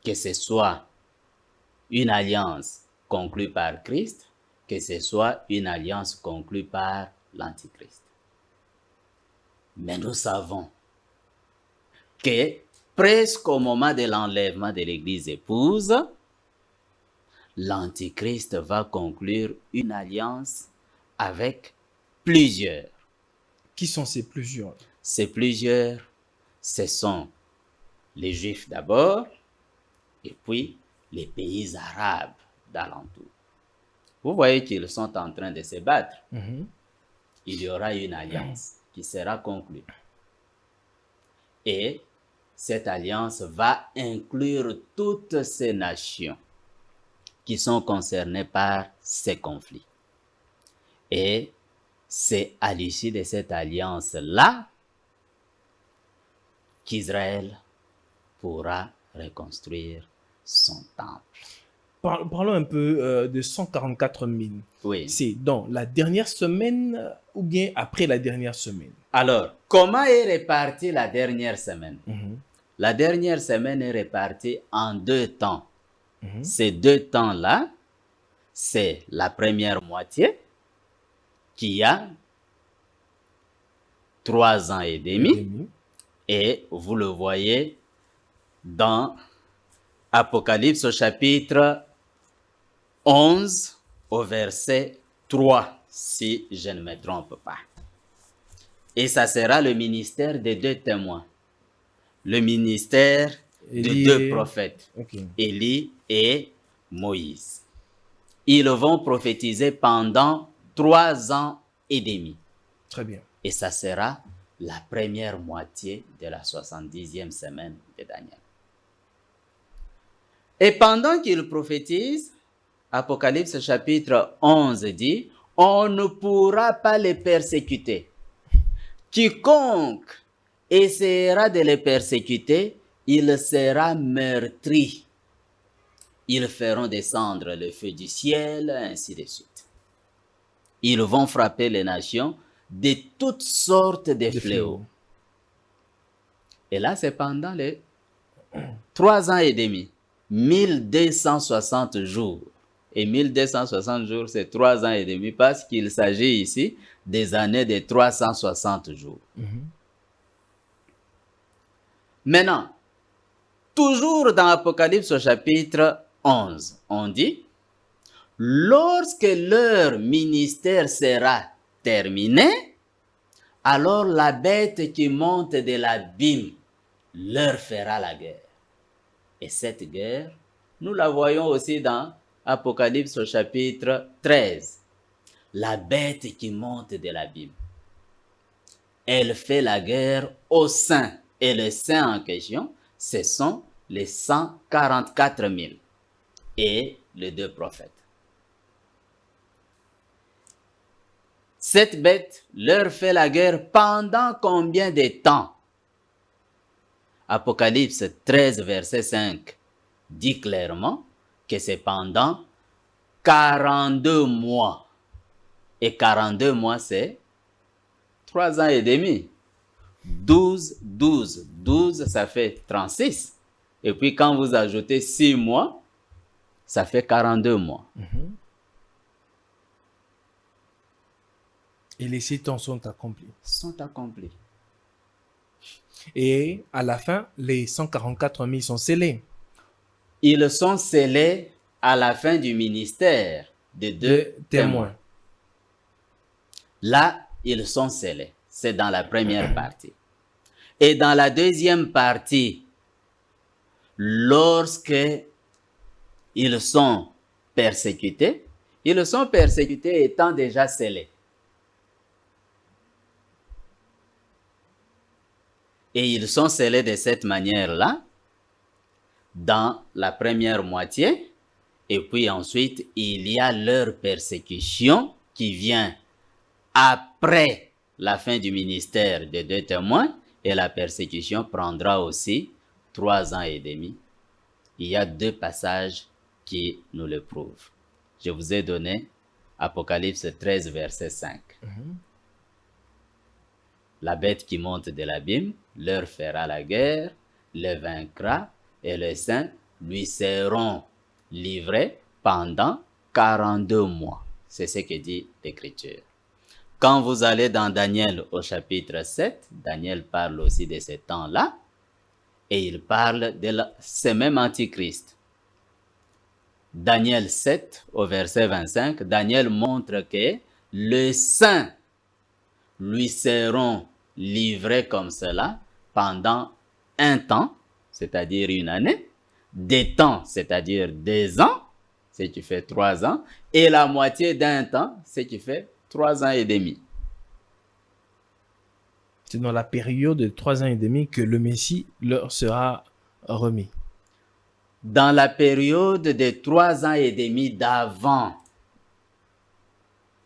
Que ce soit une alliance conclue par Christ, que ce soit une alliance conclue par l'Antichrist. Mais nous savons que presque au moment de l'enlèvement de l'Église épouse, l'Antichrist va conclure une alliance avec plusieurs. Qui sont ces plusieurs? Ces plusieurs, ce sont les Juifs d'abord, et puis les pays arabes d'alentour. Vous voyez qu'ils sont en train de se battre. Il y aura une alliance qui sera conclue. Et cette alliance va inclure toutes ces nations qui sont concernées par ces conflits. Et c'est à l'issue de cette alliance-là qu'Israël pourra reconstruire son temple. Parlons un peu de 144 000. Oui. C'est dans la dernière semaine ou bien après la dernière semaine? Alors, comment est répartie la dernière semaine? La dernière semaine est répartie en 2 temps. Ces 2 temps-là, c'est la première moitié qui a 3 ans et demi. Et vous le voyez dans Apocalypse au chapitre 11 au verset 3. si je ne me trompe pas. Et ça sera le ministère des 2 témoins. Le ministère de 2 prophètes, Élie et Moïse. Ils vont prophétiser pendant 3 ans et demi. Très bien. Et ça sera la première moitié de la 70e semaine de Daniel. Et pendant qu'ils prophétisent, Apocalypse chapitre 11 dit, on ne pourra pas les persécuter. Quiconque essaiera de les persécuter, il sera meurtri. Ils feront descendre le feu du ciel, ainsi de suite. Ils vont frapper les nations de toutes sortes de fléaux. Et là, c'est pendant les 3 ans et demi, 1260 jours. Et 1260 jours, c'est 3 ans et demi, parce qu'il s'agit ici des années de 360 jours. Maintenant, toujours dans Apocalypse au chapitre 11, on dit, lorsque leur ministère sera terminé, alors la bête qui monte de l'abîme leur fera la guerre. Et cette guerre, nous la voyons aussi dans Apocalypse au chapitre 13. La bête qui monte de l'abîme, elle fait la guerre aux saints. Et les saints en question, ce sont les 144 000 et les 2 prophètes. Cette bête leur fait la guerre pendant combien de temps? Apocalypse 13, verset 5 dit clairement que c'est pendant 42 mois. Et 42 mois, c'est 3 ans et demi. 12, 12, 12, ça fait 36. Et puis quand vous ajoutez 6 mois, ça fait 42 mois. Et les 7 ans sont accomplis. Sont accomplis. Et à la fin, les 144 000 sont scellés. Ils sont scellés à la fin du ministère de 2 témoins. Là, ils sont scellés. C'est dans la première partie. Et dans la deuxième partie, lorsque ils sont persécutés étant déjà scellés. Et ils sont scellés de cette manière-là dans la première moitié. Et puis ensuite, il y a leur persécution qui vient après la fin du ministère des 2 témoins. Et la persécution prendra aussi 3 ans et demi. Il y a 2 passages qui nous le prouvent. Je vous ai donné Apocalypse 13, verset 5. La bête qui monte de l'abîme leur fera la guerre, les vaincra, et les saints lui seront livrés pendant 42 mois. C'est ce que dit l'Écriture. Quand vous allez dans Daniel au chapitre 7, Daniel parle aussi de ce temps-là, et il parle ce même Antichrist. Daniel 7, au verset 25, Daniel montre que les saints lui seront livrés comme cela pendant un temps, c'est-à-dire une année, des temps, c'est-à-dire 2 ans, ce qui fait 3 ans, et la moitié d'un temps, ce qui fait 3 ans et demi. C'est dans la période de 3 ans et demi que le Messie leur sera remis. Dans la période de 3 ans et demi d'avant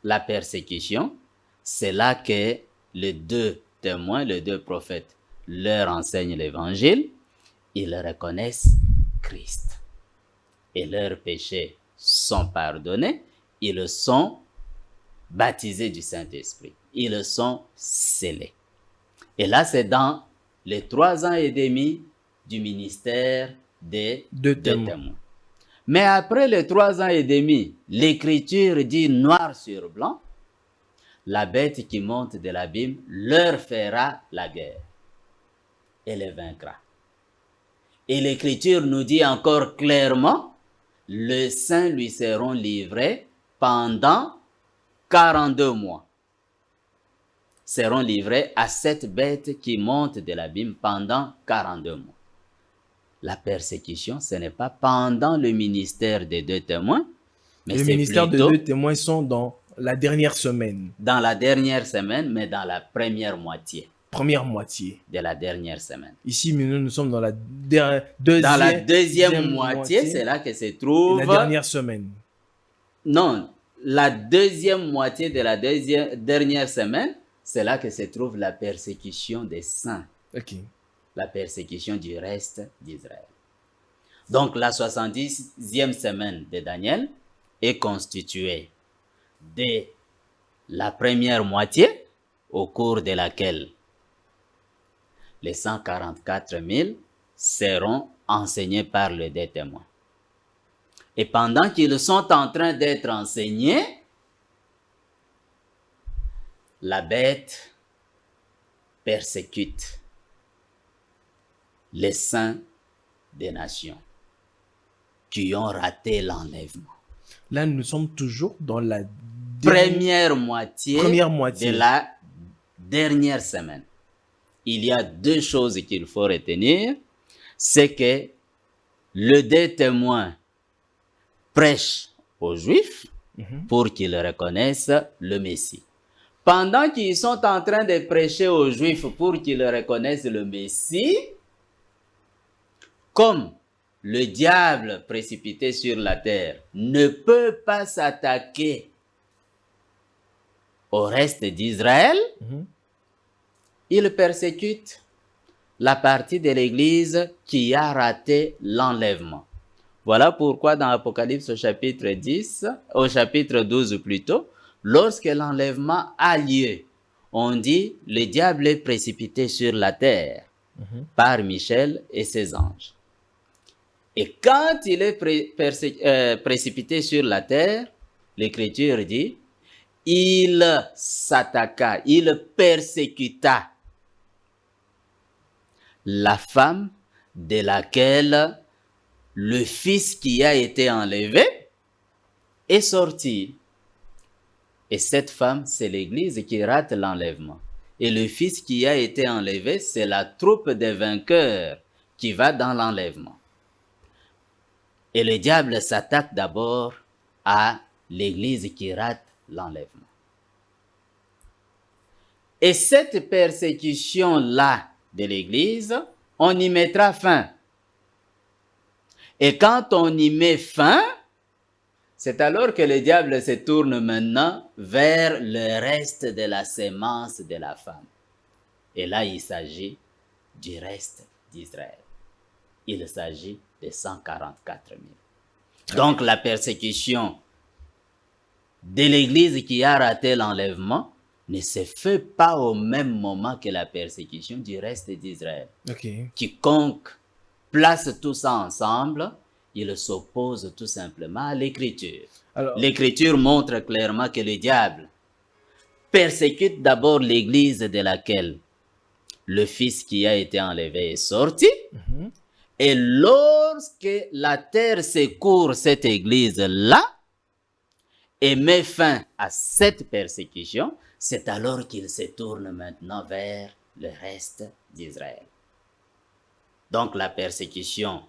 la persécution, c'est là que les 2 témoins, les 2 prophètes, leur enseignent l'évangile, ils reconnaissent Christ. Et leurs péchés sont pardonnés, ils sont baptisés du Saint-Esprit, ils sont scellés. Et là, c'est dans les 3 ans et demi du ministère des 2 témoins. Mais après les 3 ans et demi, l'Écriture dit noir sur blanc, la bête qui monte de l'abîme leur fera la guerre et les vaincra. Et l'Écriture nous dit encore clairement, les saints lui seront livrés pendant 42 mois seront livrés à cette bête qui monte de l'abîme pendant 42 mois. La persécution, ce n'est pas pendant le ministère des 2 témoins, mais Le c'est ministère de plutôt 2 témoins sont dans la dernière semaine, dans la dernière semaine, mais dans la première moitié première moitié. de la dernière semaine. Ici, nous sommes dans la Dans la deuxième moitié, c'est là que se et trouve... la dernière semaine. Non, la deuxième moitié de la dernière semaine, c'est là que se trouve la persécution des saints, Ok. la persécution du reste d'Israël. Donc la 70e semaine de Daniel est constituée de la première moitié, au cours de laquelle les 144 000 seront enseignés par les 2 témoins. Et pendant qu'ils sont en train d'être enseignés, la bête persécute les saints des nations qui ont raté l'enlèvement. Là, nous sommes toujours dans la Première moitié moitié de la dernière semaine. Il y a 2 choses qu'il faut retenir. C'est que le 2 témoins prêche aux Juifs pour qu'ils reconnaissent le Messie. Pendant qu'ils sont en train de prêcher aux Juifs pour qu'ils reconnaissent le Messie, comme le diable précipité sur la terre ne peut pas s'attaquer au reste d'Israël, il persécute la partie de l'Église qui a raté l'enlèvement. Voilà pourquoi dans Apocalypse au chapitre 12 plutôt, lorsque l'enlèvement a lieu, on dit le diable est précipité sur la terre par Michel et ses anges. Et quand il est précipité sur la terre, l'Écriture dit, il s'attaqua, il persécuta la femme de laquelle le fils qui a été enlevé est sorti. Et cette femme, c'est l'Église qui rate l'enlèvement. Et le fils qui a été enlevé, c'est la troupe des vainqueurs qui va dans l'enlèvement. Et le diable s'attaque d'abord à l'Église qui rate l'enlèvement. Et cette persécution-là de l'Église, on y mettra fin. Et quand on y met fin, c'est alors que le diable se tourne maintenant vers le reste de la sémence de la femme. Et là, il s'agit du reste d'Israël. Il s'agit de 144 000. Donc, la persécution de l'Église qui a raté l'enlèvement ne se fait pas au même moment que la persécution du reste d'Israël. Quiconque place tout ça ensemble, il s'oppose tout simplement à l'Écriture. L'Écriture montre clairement que le diable persécute d'abord l'Église de laquelle le Fils qui a été enlevé est sorti. Et lorsque la terre secourt cette Église-là et met fin à cette persécution, c'est alors qu'il se tourne maintenant vers le reste d'Israël. Donc la persécution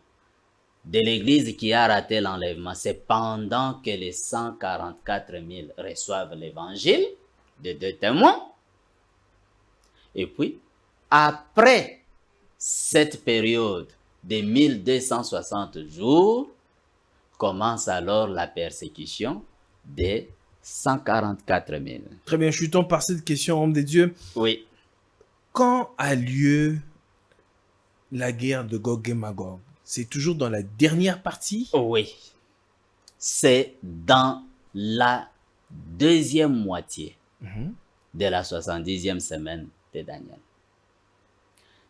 de l'Église qui a raté l'enlèvement, c'est pendant que les 144 000 reçoivent l'Évangile de 2 témoins. Et puis, après cette période de 1260 jours, commence alors la persécution des 144 000. Très bien, chutons par cette question, homme de Dieu. Oui. Quand a lieu la guerre de Gog et Magog? C'est toujours dans la dernière partie? Oui. C'est dans la deuxième moitié de la 70e semaine de Daniel.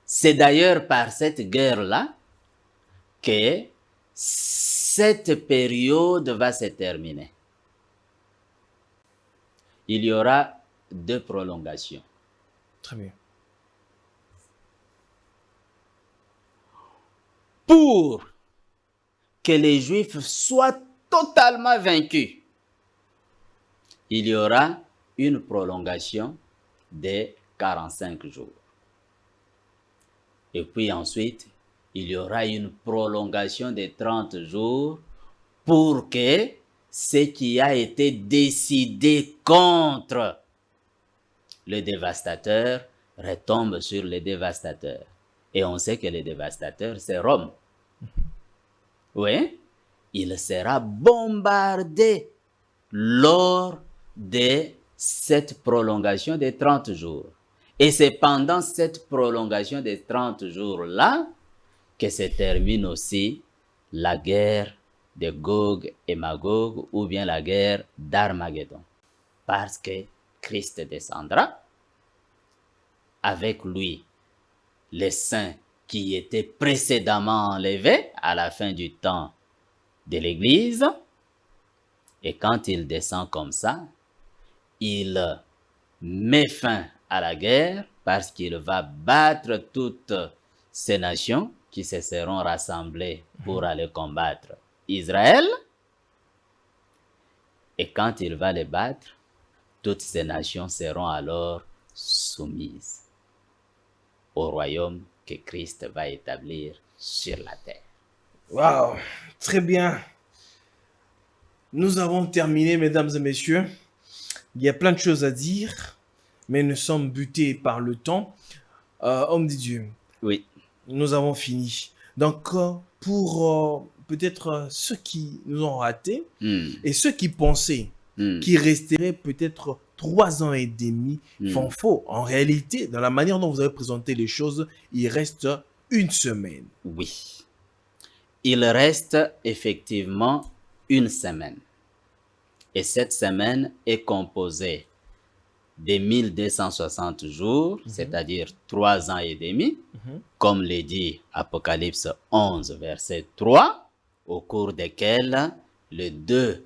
C'est d'ailleurs par cette guerre-là que cette période va se terminer. Il y aura 2 prolongations. Très bien. Pour que les Juifs soient totalement vaincus, il y aura une prolongation des 45 jours. Et puis ensuite, il y aura une prolongation des 30 jours pour que ce qui a été décidé contre le dévastateur retombe sur le dévastateur. Et on sait que le dévastateur, c'est Rome. Oui, il sera bombardé lors de cette prolongation des 30 jours. Et c'est pendant cette prolongation des 30 jours-là que se termine aussi la guerre de Gog et Magog, ou bien la guerre d'Armageddon. Parce que Christ descendra, avec lui les saints qui étaient précédemment enlevés à la fin du temps de l'Église. Et quand il descend comme ça, il met fin à la guerre parce qu'il va battre toutes ces nations qui se seront rassemblées pour aller combattre Israël. Et quand il va les battre, toutes ces nations seront alors soumises au royaume que Christ va établir sur la terre. Waouh, très bien. Nous avons terminé, mesdames et messieurs. Il y a plein de choses à dire, mais nous sommes butés par le temps. Homme de Dieu, Oui. nous avons fini. Donc, pour peut-être ceux qui nous ont ratés et ceux qui pensaient qu'il resterait peut-être 3 ans et demi, font faux. En réalité, dans la manière dont vous avez présenté les choses, il reste 1 semaine. Oui. Il reste effectivement 1 semaine. Et cette semaine est composée des 1260 jours, c'est-à-dire 3 ans et demi, comme le dit Apocalypse 11, verset 3, au cours desquels les 2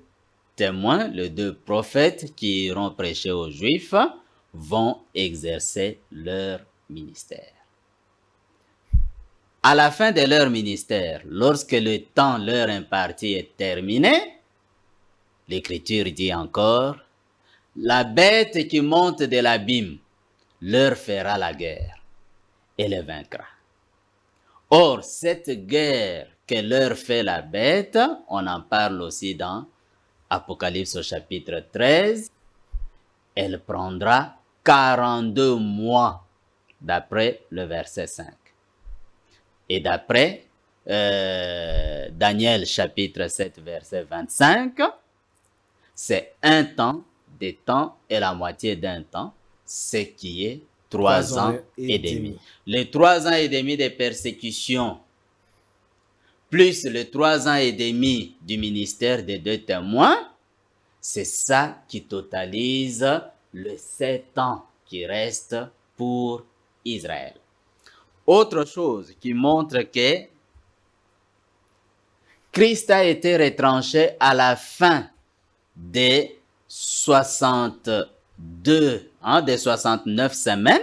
témoins, les 2 prophètes qui iront prêcher aux Juifs vont exercer leur ministère. À la fin de leur ministère, lorsque le temps leur imparti est terminé, l'Écriture dit encore, la bête qui monte de l'abîme leur fera la guerre et les vaincra. Or, cette guerre que leur fait la bête, on en parle aussi dans Apocalypse au chapitre 13, elle prendra 42 mois, d'après le verset 5. Et d'après Daniel chapitre 7, verset 25, c'est 1 temps, des temps et la moitié d'un temps, ce qui est 3 ans et demi. Les 3 ans et demi de persécution, plus les 3 ans et demi du ministère des 2 témoins, c'est ça qui totalise les 7 ans qui restent pour Israël. Autre chose qui montre que Christ a été retranché à la fin des 62, des 69 semaines,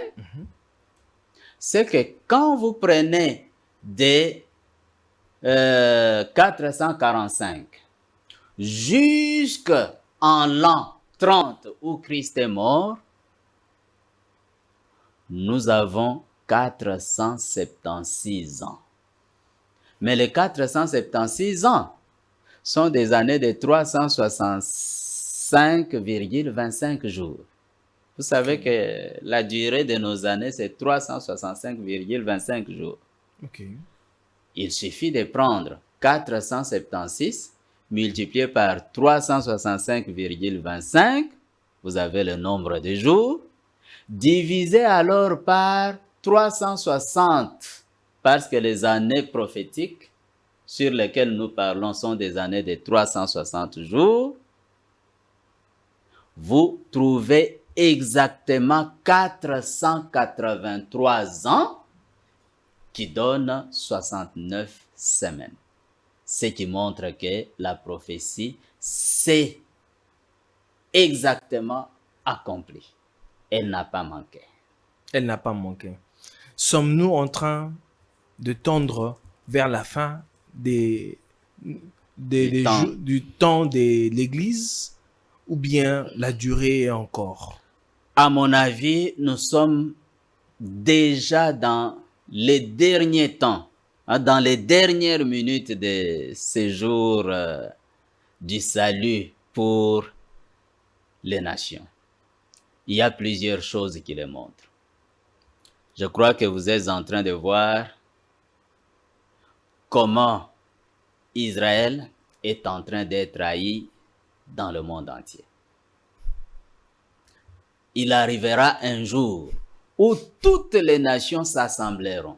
c'est que quand vous prenez des 445 jusqu'en l'an 30 où Christ est mort, nous avons 476 ans. Mais les 476 ans sont des années de 365,25 jours. Vous savez que la durée de nos années, c'est 365,25 jours. Il suffit de prendre 476 multiplié par 365,25, vous avez le nombre de jours, divisé alors par 360, parce que les années prophétiques sur lesquelles nous parlons sont des années de 360 jours, vous trouvez exactement 483 ans qui donnent 69 semaines. Ce qui montre que la prophétie s'est exactement accomplie. Elle n'a pas manqué. Elle n'a pas manqué. Sommes-nous en train de tendre vers la fin du temps de l'Église, ou bien la durée est encore? À mon avis, nous sommes déjà dans les derniers temps, dans les dernières minutes de séjour du salut pour les nations. Il y a plusieurs choses qui le montrent. Je crois que vous êtes en train de voir comment Israël est en train d'être haï dans le monde entier. Il arrivera un jour où toutes les nations s'assembleront.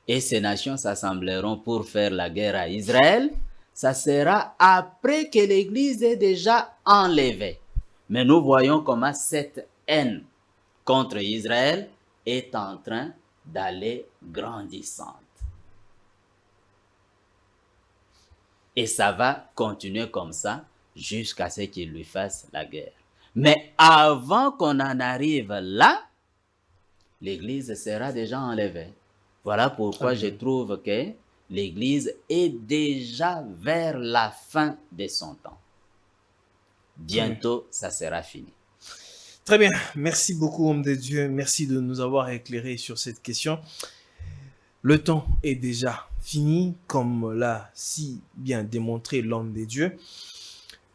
Et ces nations s'assembleront pour faire la guerre à Israël. Ça sera après que l'Église est déjà enlevée. Mais nous voyons comment cette haine contre Israël est en train d'aller grandissante. Et ça va continuer comme ça jusqu'à ce qu'il lui fasse la guerre. Mais avant qu'on en arrive là, l'Église sera déjà enlevée. Voilà pourquoi je trouve que l'Église est déjà vers la fin de son temps. Bientôt, ça sera fini. Très bien. Merci beaucoup, homme de Dieu. Merci de nous avoir éclairé sur cette question. Le temps est déjà fini, comme l'a si bien démontré l'homme de Dieu.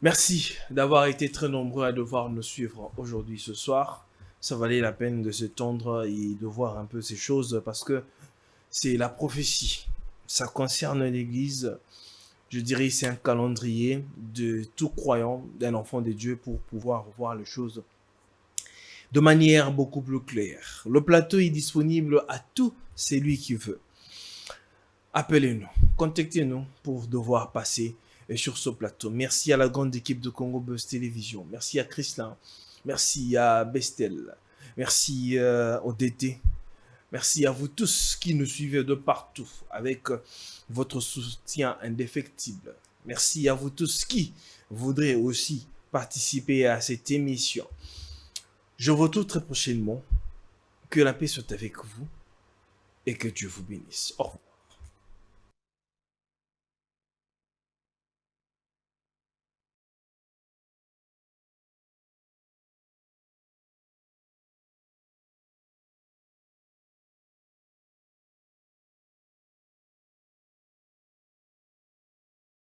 Merci d'avoir été très nombreux à devoir nous suivre aujourd'hui, ce soir. Ça valait la peine de se tendre et de voir un peu ces choses parce que c'est la prophétie. Ça concerne l'Église. Je dirais c'est un calendrier de tout croyant, d'un enfant de Dieu pour pouvoir voir les choses de manière beaucoup plus claire. Le plateau est disponible à tout celui qui veut. Appelez-nous, contactez-nous pour devoir passer sur ce plateau. Merci à la grande équipe de Congo Buzz Télévision. Merci à Chrislin. Merci à Bestel. Merci au DT. Merci à vous tous qui nous suivez de partout avec votre soutien indéfectible. Merci à vous tous qui voudraient aussi participer à cette émission. Je vous retrouve très prochainement. Que la paix soit avec vous et que Dieu vous bénisse. Au revoir.